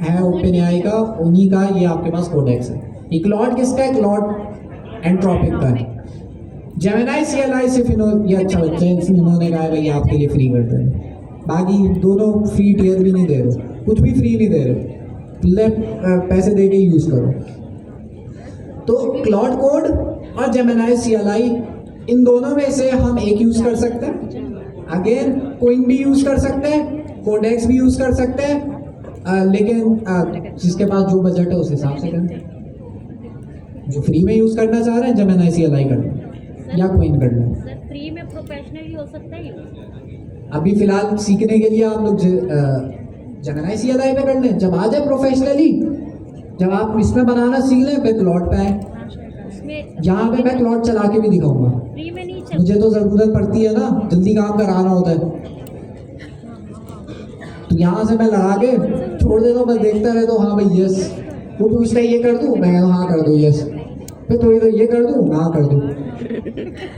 है, ओपन एआई का, उन्हीं का ये आपके पास कोडेक्स है। ये क्लाउड किसका है, क्लाउड एंट्रोपिक का है। जेमिनी सीएलआई सिर्फ ये अच्छा बच्चा है, इन्होंने कहा भाई आपके लिए फ्री करते हैं, बाकी दोनों फ्री टियर भी नहीं दे रहे, कुछ भी फ्री नहीं दे रहे, पैसे दे के यूज़ करो। तो क्लाउड कोड और जेमिनी सीएलआई, इन दोनों में से हम एक यूज़ कर सकते हैं। अगेन क्वीन भी यूज़ कर सकते हैं, कोडेक्स भी यूज़ कर सकते हैं, लेकिन जिसके पास जो बजट है उस हिसाब से करें। जो फ्री में यूज़ करना चाह रहे हैं जेमिनी सीएलआई कर लें या क्वीन कर लें। सर फ्री में प्रोफेशनल ही हो सकता है। अभी फिलहाल सीखने के लिए आप लोग जेमिनी सीएलआई पे कर लें, जब आ जाए प्रोफेशनली, जब आप इसमें बनाना सीख लें, फिर क्लाउड पे आए। इसमें यहाँ पे मैं क्लाउड चला के भी दिखाऊंगा। फ्री में नहीं मुझे तो ज़रूरत पड़ती है ना, जल्दी काम कराना होता है, तो यहाँ से मैं लगा के छोड़ देता हूँ, बस देखता रहता हूँ, हाँ भाई यस। वो पूछता है ये कर दूँ, मैं कहता हूँ हाँ कर दो यस, फिर थोड़ी देर ये कर दूँ, हाँ कर दूँ,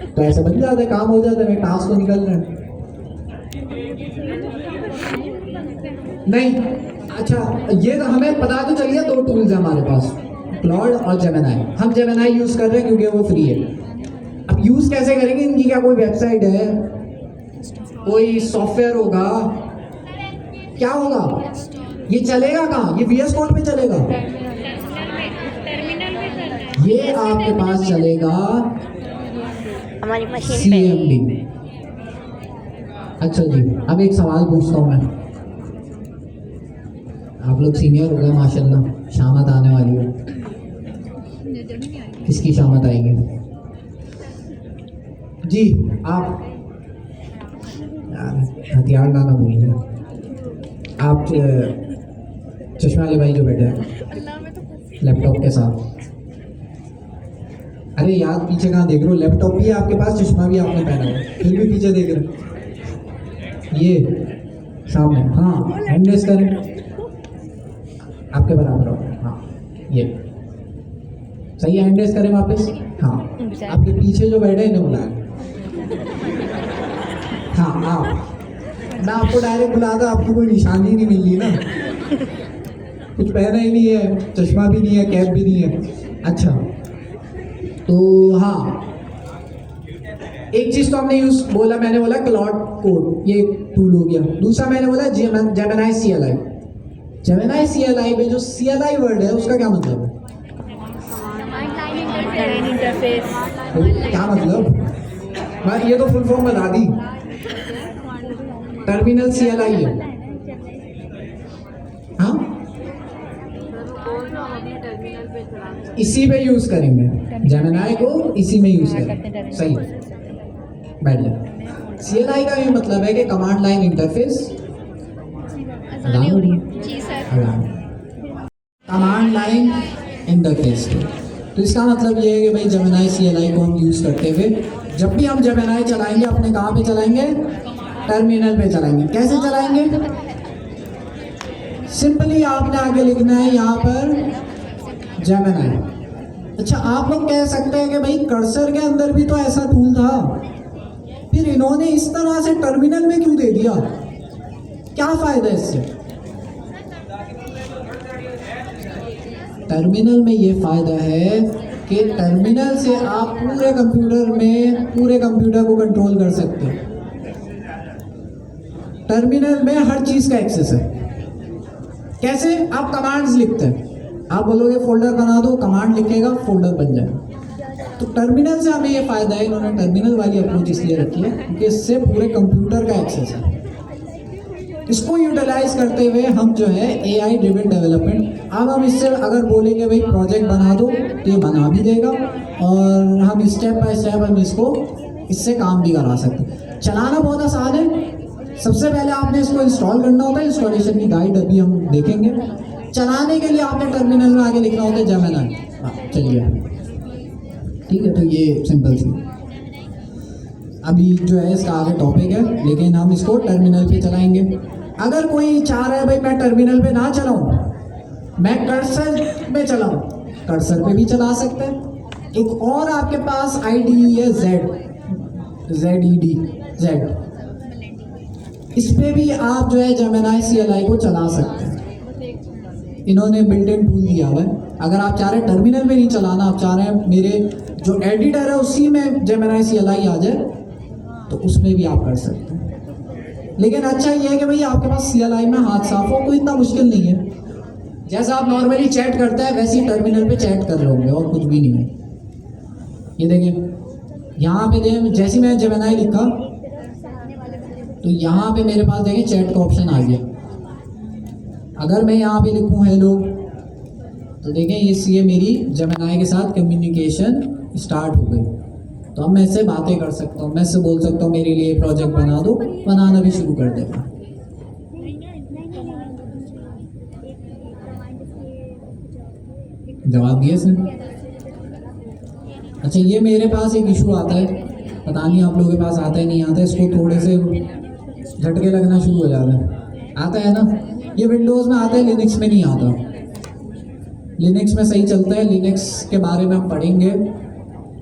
तो ऐसे बन जाता है, काम हो जाता है, मैं टास्क को निकल रहा है। नहीं, अच्छा ये तो हमें पता तो चल गया, दो टूल्स है हमारे पास, क्लॉड और जेमिनाई। हम जेमिनाई यूज़ कर रहे हैं क्योंकि वो फ्री है। अब यूज़ कैसे करेंगे, इनकी क्या कोई वेबसाइट है, कोई सॉफ्टवेयर होगा, क्या होगा, ये चलेगा कहाँ, ये VS कोड पे चलेगा, ये आपके पास चलेगा हमारी मशीन पे। CMD। अच्छा जी, अब एक सवाल पूछता हूँ मैं, आप लोग सीनियर हो गए माशाल्लाह, शामत आने वाली है, किसकी शामत आएगी जी? आप यार हथियार लाना भूलिए, आप चश्मा वाले भाई जो बैठे हैं लैपटॉप के साथ, अरे यार पीछे कहाँ देख रहे हो, लैपटॉप भी है आपके पास, चश्मा भी आपने पहना है, फिर भी पीछे देख रहे हो, ये सामने, हाँ हैंड रेस करें, आपके बराबर हो, हाँ ये सही है, हैंड रेस करें वापस, हाँ आपके पीछे जो बैठे हैं इन्हें बुलाएं, हाँ आप, मैं आपको डायरेक्ट बुलाता, आपकी कोई निशानी नहीं मिल रही ना, कुछ पहना ही नहीं है, चश्मा भी नहीं है, कैप भी नहीं है। अच्छा तो हाँ, एक चीज तो हमने यूज बोला, मैंने बोला क्लॉड कोड, ये टूल हो गया। दूसरा मैंने बोला जेमिनाई CLI। जेमिनाई CLI में जो CLI वर्ड है उसका क्या मतलब है? क्या मतलब? मैं ये तो फुल फॉर्म बता दी, टर्मिनल CLI है, हाँ इसी पे यूज करेंगे, जेमिनाई को इसी में यूज करेंगे, सही बैठ जाए। CLI का ये मतलब है कि command line interface, command line interface. तो इसका मतलब ये है कि भाई जेमिनाई CLI को हम यूज करते हुए जब भी हम जेमिनाई चलाएंगे, अपने कहाँ पे चलाएंगे, टर्मिनल पे चलाएंगे। कैसे चलाएंगे? सिंपली आपने आगे लिखना है यहाँ पर जेमिनाई। अच्छा आप लोग कह सकते हैं कि भाई कर्सर के अंदर भी तो ऐसा टूल था, फिर इन्होंने इस तरह से टर्मिनल में क्यों दे दिया, क्या फायदा है इससे? टर्मिनल में ये फायदा है कि टर्मिनल से आप पूरे कंप्यूटर को कंट्रोल कर सकते हैं। टर्मिनल में हर चीज का एक्सेस है। कैसे? आप कमांड्स लिखते हैं, आप बोलोगे फोल्डर बना दो, कमांड लिखेगा, फोल्डर बन जाएगा। तो टर्मिनल से हमें ये फायदा है, इन्होंने टर्मिनल वाली अप्रोच इसलिए रखी है क्योंकि इससे पूरे कंप्यूटर का एक्सेस है। इसको यूटिलाइज करते हुए हम जो है AI ड्रिवन डेवलपमेंट, अब हम इससे अगर बोलेंगे भाई प्रोजेक्ट बना दो तो ये बना भी देगा, और हम स्टेप बाय स्टेप हम इससे काम भी करा सकते हैं। चलाना बहुत आसान है। सबसे पहले आपने इसको इंस्टॉल करना होता है, इंस्टॉलेशन की गाइड अभी हम देखेंगे। चलाने के लिए आपने टर्मिनल में आगे लिखना होता है जेमिनाई। हाँ चलिए ठीक है, तो ये सिंपल सी अभी जो है इसका आगे टॉपिक है, लेकिन हम इसको टर्मिनल पे चलाएंगे। अगर कोई चाह रहा है भाई मैं टर्मिनल पे ना चलाऊं, मैं कर्सर में चलाऊं, कर्सर पे भी चला सकते हैं। एक और आपके पास IDE है ZED, इस पे भी आप जो है जेमिनाई CLI को चला सकते हैं। इन्होंने बिल्ट इन टूल दिया हुआ है। अगर आप चाह रहे हैं टर्मिनल में नहीं चलाना, आप चाह रहे हैं मेरे जो एडिटर है उसी में जेमिनाई CLI आ जाए, तो उसमें भी आप कर सकते हैं। लेकिन अच्छा ये है कि भाई आपके पास CLI में हाथ साफ हो, कोई इतना मुश्किल नहीं है। जैसा आप नॉर्मली चैट करते हैं वैसे ही टर्मिनल पे चैट कर रहे होंगे, और कुछ भी नहीं है। ये देखिए यहाँ पे देखें, जैसे मैं जेमिनाई लिखा तो यहाँ पे मेरे पास देखिए चैट का ऑप्शन आ गया। अगर मैं यहाँ पे लिखूँ हेलो, तो देखें ये मेरी जेमिनाई के साथ कम्युनिकेशन स्टार्ट हो गई। तो अब मैं इससे बातें कर सकता हूँ, मैं इससे बोल सकता हूँ मेरे लिए प्रोजेक्ट बना दो, बनाना भी शुरू कर देगा। जवाब दिए सर? अच्छा ये मेरे पास एक इशू आता है पता नहीं आप लोगों के पास आता है नहीं आता है, इसको थोड़े से झटके लगना शुरू हो जाता है। आता है ना, ये विंडोज़ में आता है, लिनक्स में नहीं आता। लिनक्स में सही चलता है, लिनक्स के बारे में हम पढ़ेंगे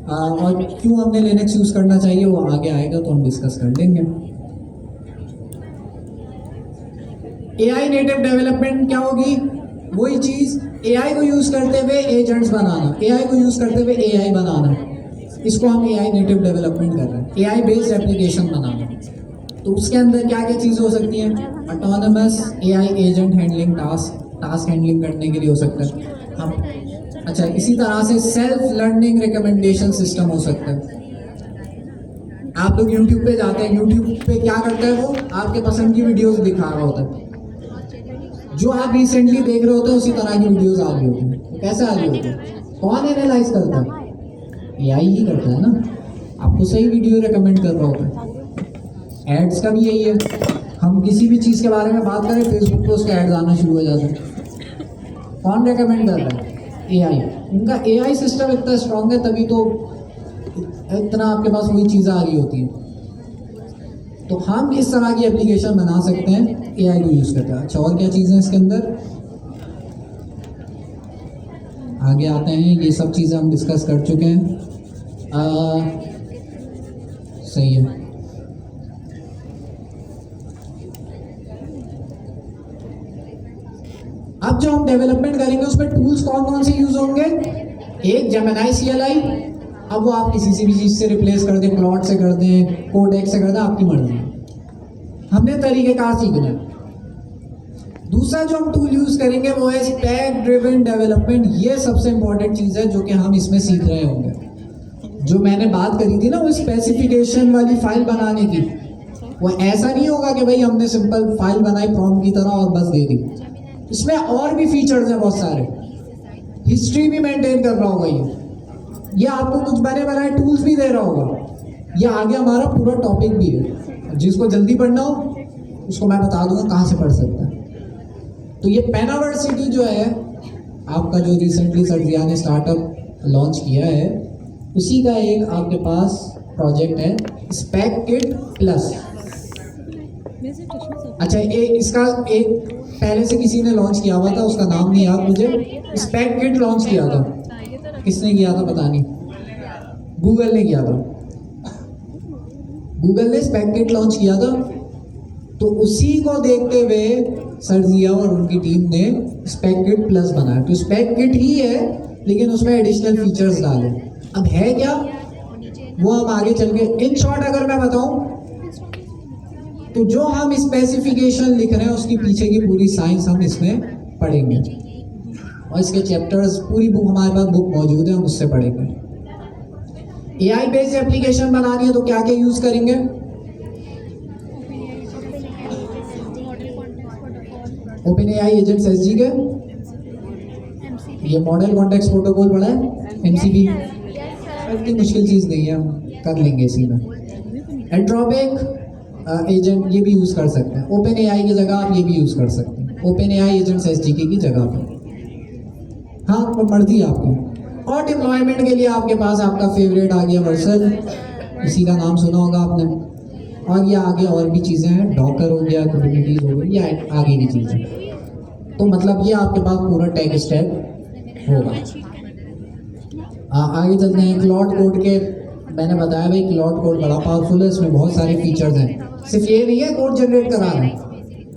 और क्यों हमने लिनक्स यूज़ करना चाहिए वो आगे आएगा तो हम डिस्कस कर लेंगे। एआई नेटिव डेवलपमेंट क्या होगी? वही चीज़, एआई को यूज़ करते हुए एजेंट्स बनाना, एआई को यूज़ करते हुए एआई बनाना, इसको हम एआई नेटिव डेवलपमेंट कर रहे हैं। एआई बेस्ड एप्लीकेशन बनाना, तो उसके अंदर क्या क्या चीज़ें हो सकती हैं? Autonomous AI agent handling task handling करने के लिए हो सकता है हम। अच्छा, इसी तरह से सेल्फ लर्निंग रिकमेंडेशन सिस्टम हो सकता है। आप लोग यूट्यूब पे जाते हैं, यूट्यूब पे क्या करता है वो? आपके पसंद की वीडियोस दिखा रहा होता है, जो आप रिसेंटली देख रहे होते हैं उसी तरह की वीडियोस आ रही होती हैं। कैसे आ रही होती है? कौन एनालाइज करता है? एआई ही करता है ना, आपको सही वीडियो रिकमेंड कर रहा होता है। एड्स का भी यही है, हम किसी भी चीज़ के बारे में बात करें फेसबुक पे उसके एड्स आना शुरू हो जाते हैं। कौन रिकमेंड कर रहा है? एआई। उनका एआई सिस्टम इतना स्ट्रांग है तभी तो इतना आपके पास वही चीज़ें आ रही होती हैं। तो हम इस तरह की एप्लीकेशन बना सकते हैं एआई को यूज़ करते हैं। अच्छा, और क्या चीज़ें इसके अंदर? आगे आते हैं, ये सब चीज़ें हम डिस्कस कर चुके हैं। सही है। अब जो हम डेवलपमेंट करेंगे उसमें टूल्स कौन कौन से यूज होंगे? एक जेमिनी CLI, अब वो आप किसी भी चीज़ से रिप्लेस कर दें, क्लॉड से कर दें, कोडेक्स से कर दें, आपकी मर्जी। हमने तरीक़ेकार सीखना है। दूसरा जो हम टूल यूज़ करेंगे वो है स्पेक ड्रिवन डेवलपमेंट। ये सबसे इंपॉर्टेंट चीज़ है जो कि हम इसमें सीख रहे होंगे। जो मैंने बात करी थी ना वो स्पेसिफिकेशन वाली फाइल बनाने की, वो ऐसा नहीं होगा कि भाई हमने सिंपल फाइल बनाई प्रॉम्प्ट की तरह और बस दे दी। इसमें और भी फीचर्स हैं बहुत सारे, हिस्ट्री भी मेंटेन कर रहा होगा ये आपको कुछ बने बनाए टूल्स भी दे रहा होगा। ये आगे हमारा पूरा टॉपिक भी है, जिसको जल्दी पढ़ना हो उसको मैं बता दूंगा कहाँ से पढ़ सकता है। तो ये पेनावर्सिटी जो है आपका, जो रिसेंटली सर्जिया ने स्टार्टअप लॉन्च किया है, उसी का एक आपके पास प्रोजेक्ट है स्पेक किट प्लस। अच्छा, इसका एक पहले से किसी ने लॉन्च किया हुआ था, उसका नाम नहीं याद मुझे। स्पेक किट लॉन्च किया था, किसने किया था पता नहीं, गूगल ने किया था। गूगल ने स्पेक किट लॉन्च किया था, तो उसी को देखते हुए सर्जिया और उनकी टीम ने स्पेक किट प्लस बनाया। तो स्पेक किट ही है लेकिन उसमें एडिशनल फीचर्स डाले। अब है क्या वो हम आगे चल के, इन शॉर्ट अगर मैं बताऊं तो जो हम स्पेसिफिकेशन लिख रहे हैं उसकी पीछे की पूरी साइंस हम इसमें पढ़ेंगे और इसके चैप्टर्स, पूरी बुक हमारे पास बुक मौजूद है, हम उससे पढ़ेंगे। एआई बेस्ड एप्लीकेशन बनानी है तो क्या क्या यूज करेंगे? ओपन एआई एजेंट्स SG के, ये मॉडल कॉन्टेक्स्ट प्रोटोकॉल पढ़ा है, MCP, इतनी मुश्किल चीज़ नहीं है, हम कर लेंगे इसी में। एंट्रोपिक एजेंट ये भी यूज़ कर सकते हैं, ओपन एआई की जगह आप ये भी यूज़ कर सकते हैं, ओपन एआई एजेंट्स SDK की जगह पर। हाँ, तो मर्जी आपकी। और डिप्लॉयमेंट के लिए आपके पास आपका फेवरेट आ गया वर्सल, इसी का नाम सुना होगा आपने। और ये आगे और भी चीज़ें हैं, डॉकर हो गया, कुबरनेटिस हो गई, या आगे की चीज़ें। तो मतलब ये आपके पास पूरा टेक स्टैक होगा। आगे चलते हैं। क्लाउड कोड के मैंने बताया भाई, क्लाउड कोड बड़ा पावरफुल है, इसमें बहुत सारे फीचर्स हैं। सिर्फ ये नहीं है कोड जनरेट कराना,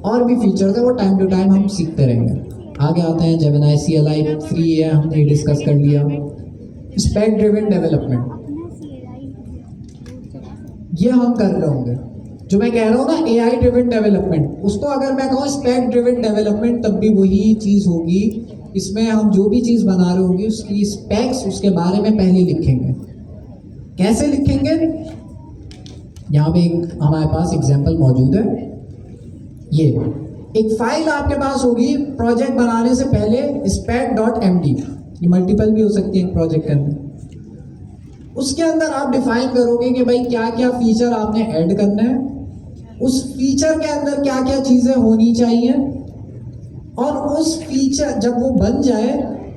और भी फीचर्स है, वो टाइम टू टाइम हम सीखते रहेंगे। आगे आते हैं जेमिनी CLI फ्री है, हमने डिस्कस कर लिया। स्पेक ड्रिवन डेवलपमेंट ये हम कर रहे होंगे। जो मैं कह रहा हूँ ना AI ड्रिवन डेवलपमेंट, उसको अगर मैं कहूँ स्पेक ड्रिवन डेवलपमेंट तब भी वही चीज़ होगी। इसमें हम जो भी चीज़ बना रहे होंगे उसकी स्पेक्स, उसके बारे में पहले लिखेंगे। कैसे लिखेंगे? यहाँ पे एक हमारे पास एग्जाम्पल मौजूद है। ये एक फाइल आपके पास होगी प्रोजेक्ट बनाने से पहले, spec.md, ये मल्टीपल भी हो सकती है प्रोजेक्ट के अंदर। उसके अंदर आप डिफाइन करोगे कि भाई क्या क्या फीचर आपने ऐड करना है, उस फीचर के अंदर क्या क्या चीज़ें होनी चाहिए, और उस फीचर जब वो बन जाए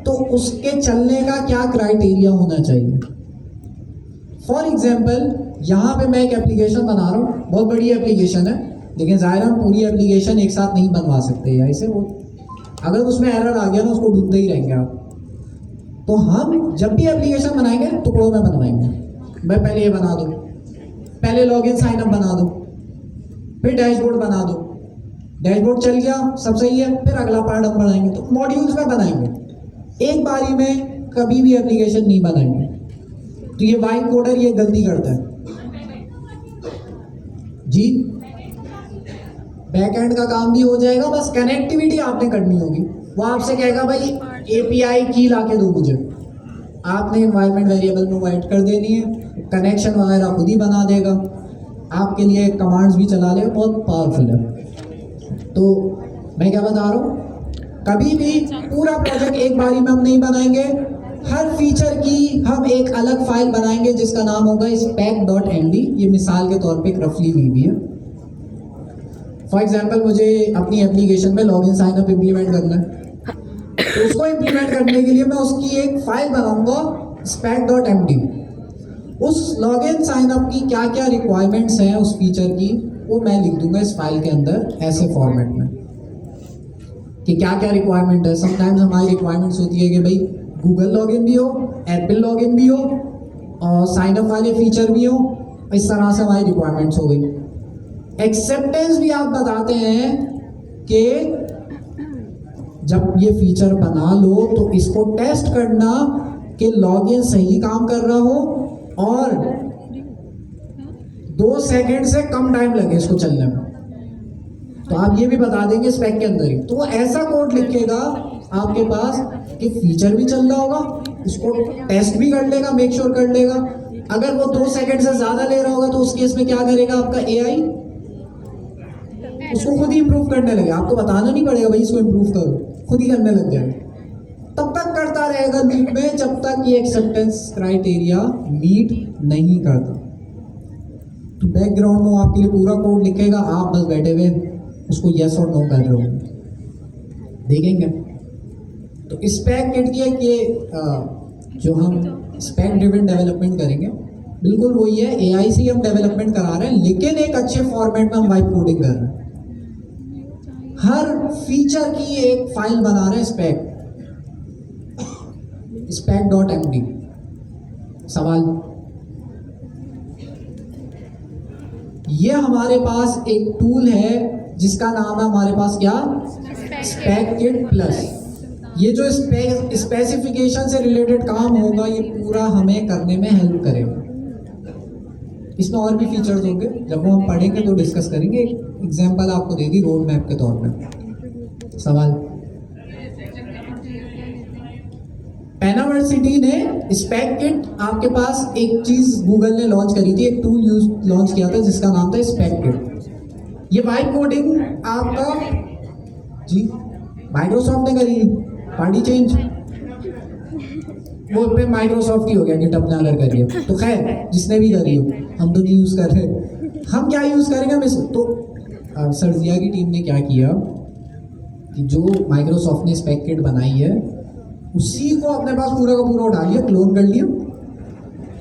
तो उसके चलने का क्या क्राइटेरिया होना चाहिए। फॉर एग्जाम्पल यहाँ पे मैं एक एप्लीकेशन बना रहा हूँ, बहुत बड़ी एप्लीकेशन है, लेकिन ज़ाहिर हम पूरी एप्लीकेशन एक साथ नहीं बनवा सकते, या इसे वो अगर उसमें एरर आ गया ना उसको ढूंढते ही रहेंगे आप। तो हम जब भी एप्लीकेशन बनाएंगे टुकड़ों में बनवाएंगे। मैं पहले ये बना दूँ, पहले लॉगिन साइन अप बना दो, फिर डैशबोर्ड बना दो, डैशबोर्ड चल गया सब सही है, फिर अगला पार्ट हम बनाएंगे। तो मॉड्यूल्स में बनाएंगे, एक बारी में कभी भी एप्लीकेशन नहीं बनाएंगे। तो ये वाइट कोडर ये गलती करता है जी। बैक एंड का काम भी हो जाएगा, बस कनेक्टिविटी आपने करनी होगी। वो आपसे कहेगा भाई एपीआई की ला के दो मुझे, आपने एनवायरनमेंट वेरिएबल में वाइट कर देनी है, कनेक्शन वगैरह खुद ही बना देगा, आपके लिए कमांड्स भी चला लेगा, बहुत पावरफुल है। तो मैं क्या बता रहा हूँ, कभी भी पूरा प्रोजेक्ट एक बारी में हम नहीं बनाएंगे, हर फीचर की हम एक अलग फाइल बनाएंगे जिसका नाम होगा spec.md। ये मिसाल के तौर पे एक रफली वी भी है। फॉर एग्जाम्पल मुझे अपनी एप्लीकेशन में लॉगिन साइन अप इम्प्लीमेंट करना है, तो उसको इम्प्लीमेंट करने के लिए मैं उसकी एक फाइल बनाऊंगा spec.md। उस लॉगिन साइन अप की क्या क्या रिक्वायरमेंट्स हैं उस फीचर की, वो मैं लिख दूंगा इस फाइल के अंदर ऐसे फॉर्मेट में कि क्या क्या रिक्वायरमेंट है। समटाइम्स हमारी रिक्वायरमेंट्स होती है कि भाई गूगल लॉगिन भी हो, एप्पल लॉगिन भी हो, और साइन अप वाले फीचर भी हो। इस तरह से हमारी रिक्वायरमेंट्स हो गई। एक्सेप्टेंस भी आप बताते हैं कि जब ये फीचर बना लो तो इसको टेस्ट करना कि लॉगिन सही काम कर रहा हो और 2 सेकंड से कम टाइम लगे इसको चलने में। तो आप ये भी बता देंगे स्पेक के अंदर ही। तो वो ऐसा कोड लिखेगा आपके पास कि फीचर भी चल रहा होगा, उसको टेस्ट भी कर लेगा, मेक श्योर कर लेगा। अगर वो 2 सेकंड से ज्यादा ले रहा होगा तो उस केस में क्या करेगा आपका एआई, उसको खुद ही इंप्रूव करने लगेगा। आपको बताना नहीं पड़ेगा भाई इसको इंप्रूव करो, खुद ही करने लग जाएगा। तब तक करता रहेगा लूप में जब तक ये एक्सेप्टेंस क्राइटेरिया मीट नहीं करता। तो बैकग्राउंड में आपके लिए पूरा कोड लिखेगा, आप बस बैठे हुए उसको यस और नो कर रहे हो, देखेंगे। तो स्पेक किट की एक ये जो हम स्पेक ड्रिवन डेवलपमेंट करेंगे बिल्कुल वही है, एआई से हम डेवलपमेंट करा रहे हैं, लेकिन एक अच्छे फॉर्मेट में हम वाइब कोडिंग कर रहे हैं। हर फीचर की एक फाइल बना रहे हैं spec.md। सवाल, ये हमारे पास एक टूल है जिसका नाम है हमारे पास क्या, SpecKit प्लस। ये जो स्पेसिफिकेशन से रिलेटेड काम होगा ये पूरा हमें करने में हेल्प करेगा। इसमें और भी फीचर्स होंगे, जब वो हम पढ़ेंगे तो डिस्कस करेंगे। एग्जांपल आपको दे दी रोड मैप के तौर पे। सवाल, पेनावर्सिटी ने SpecKit, आपके पास एक चीज गूगल ने लॉन्च करी थी, एक टूल लॉन्च किया था जिसका नाम था SpecKit। ये वाइब कोडिंग आपका जी माइक्रोसॉफ्ट ने करी, पार्टी चेंज वो पे माइक्रोसॉफ्ट ही हो गया, गिटहब ने अगर करी है तो खैर जिसने भी करी हो, हम तो नहीं यूज़ कर रहे। हम क्या यूज़ करेंगे हम तो सर्जिया की टीम ने क्या किया कि जो माइक्रोसॉफ्ट ने SpecKit बनाई है उसी को अपने पास पूरा का पूरा उठा लिया, क्लोन कर लिया,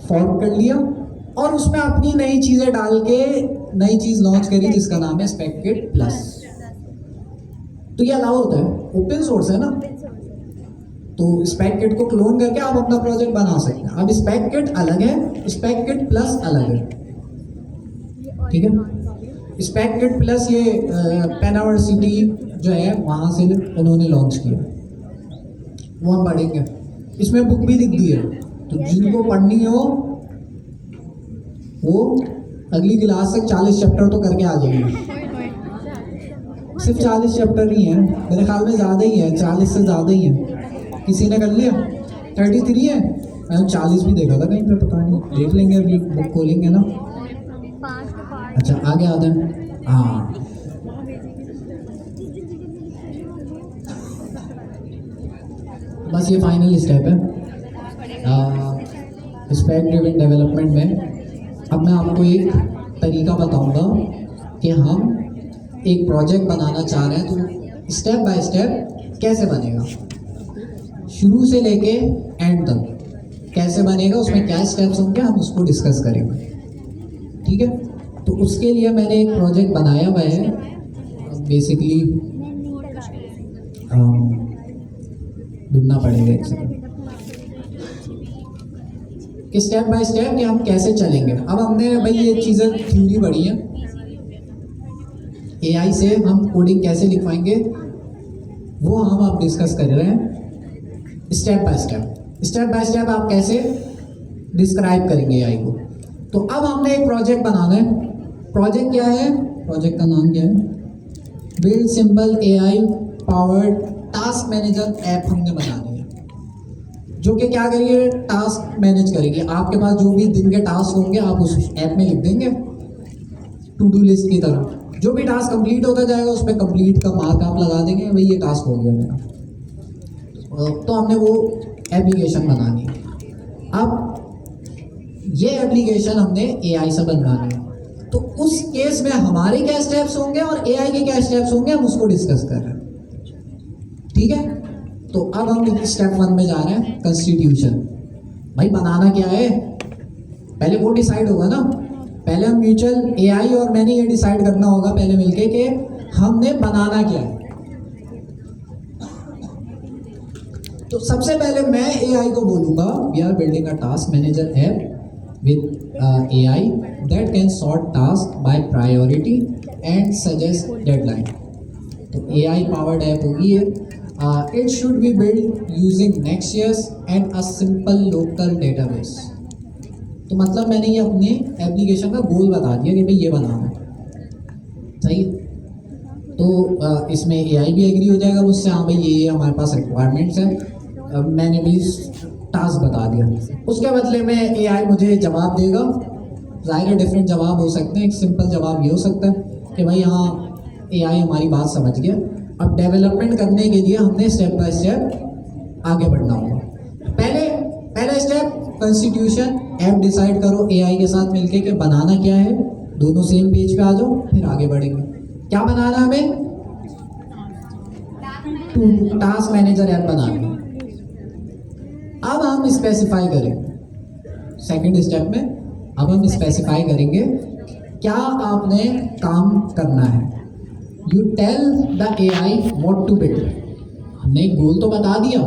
फॉर्म कर लिया और उसमें अपनी नई चीज़ें डाल के नई चीज़ लॉन्च करी जिसका नाम है SpecKit प्लस। तो ये अलाउ होता है, ओपन सोर्स है ना, तो SpecKit को क्लोन करके आप अपना प्रोजेक्ट बना सकते हैं। अब SpecKit अलग है, SpecKit प्लस अलग है, ठीक है। SpecKit प्लस ये पेनावर्सिटी जो है वहाँ से उन्होंने लॉन्च किया, वो हम पढ़ेंगे। इसमें बुक भी दिख दी है, तो जिनको पढ़नी हो वो अगली क्लास तक 40 चैप्टर तो करके आ जाएंगे। सिर्फ 40 चैप्टर नहीं है, मेरे ख्याल में ज़्यादा ही है, 40 से ज़्यादा ही है। किसी ने कर लिया 33 है, मैंने 40 भी देखा था कहीं पे, पता नहीं, देख लेंगे अभी बुक खोलेंगे ना। अच्छा आगे आते हैं, हाँ बस ये फाइनल स्टेप है स्पेक ड्रिवन डेवलपमेंट में। अब मैं आपको एक तरीका बताऊंगा कि हम एक प्रोजेक्ट बनाना चाह रहे हैं तो स्टेप बाय स्टेप कैसे बनेगा, शुरू से लेके एंड तक कैसे बनेगा, उसमें क्या स्टेप्स होंगे हम उसको डिस्कस करेंगे। ठीक है। तो उसके लिए मैंने एक प्रोजेक्ट बनाया हुआ है, बेसिकली ढूंढना पड़ेगा एक सेकंड कि स्टेप बाय स्टेप कि हम कैसे चलेंगे। अब हमने भाई ये चीज़ें थ्योरी पढ़ी है, एआई से हम कोडिंग कैसे लिखवाएंगे वो हम अब डिस्कस कर रहे हैं स्टेप बाय स्टेप आप कैसे डिस्क्राइब करेंगे एआई को। तो अब हमने एक प्रोजेक्ट बनाना है। प्रोजेक्ट क्या है, प्रोजेक्ट का नाम क्या है, build simple AI powered task manager app हमने बनानी है, जो कि क्या करेगी, टास्क मैनेज करेगी। आपके पास जो भी दिन के टास्क होंगे आप उस ऐप में लिख देंगे टू डू लिस्ट की तरह। जो भी टास्क कंप्लीट होता जाएगा उस पर कंप्लीट का मार्क आप लगा देंगे, भाई ये टास्क हो गया मेरा। तो हमने वो एप्लीकेशन बनानी है। अब ये एप्लीकेशन हमने एआई से बनवानी है, तो उस केस में हमारे क्या स्टेप्स होंगे और एआई के क्या स्टेप्स होंगे हम उसको डिस्कस कर रहे हैं, ठीक है। तो अब हम स्टेप 1 में जा रहे हैं, कॉन्स्टिट्यूशन। भाई बनाना क्या है पहले वो डिसाइड होगा ना। पहले हम म्यूचुअल एआई और मैंने ये डिसाइड करना होगा पहले मिलके कि हमने बनाना क्या है। तो सबसे पहले मैं एआई को बोलूंगा we are building a task manager app with AI that can sort task by priority and suggest deadline. तो एआई पावर्ड ऐप होगी ये। It should be build using Next.js and a simple local database. तो मतलब मैंने ये अपने application का गोल बता दिया कि भाई ये बनाना है, सही। तो इसमें एआई भी एग्री हो जाएगा मुझसे, हाँ भाई ये हमारे पास रिक्वायरमेंट्स हैं। मैंने भी टास्क बता दिया, उसके बदले में एआई मुझे जवाब देगा। ज़ाहिर है डिफरेंट जवाब हो सकते हैं। एक सिंपल जवाब ये हो सकता है कि भाई हाँ एआई हमारी बात समझ गया। अब डेवलपमेंट करने के लिए हमने स्टेप बाय स्टेप आगे बढ़ना होगा। पहला स्टेप कॉन्स्टिट्यूशन ऐप डिसाइड करो एआई के साथ मिलके कि बनाना क्या है। दोनों सेम पेज पे आ जाओ, फिर आगे बढ़ेंगे। क्या बनाना हमें, टास्क मैनेजर ऐप बनाना है। अब हम स्पेसिफाई करेंगे सेकंड स्टेप में, अब हम स्पेसिफाई करेंगे क्या आपने काम करना है। You tell the AI what to build. हमने एक गोल तो बता दिया,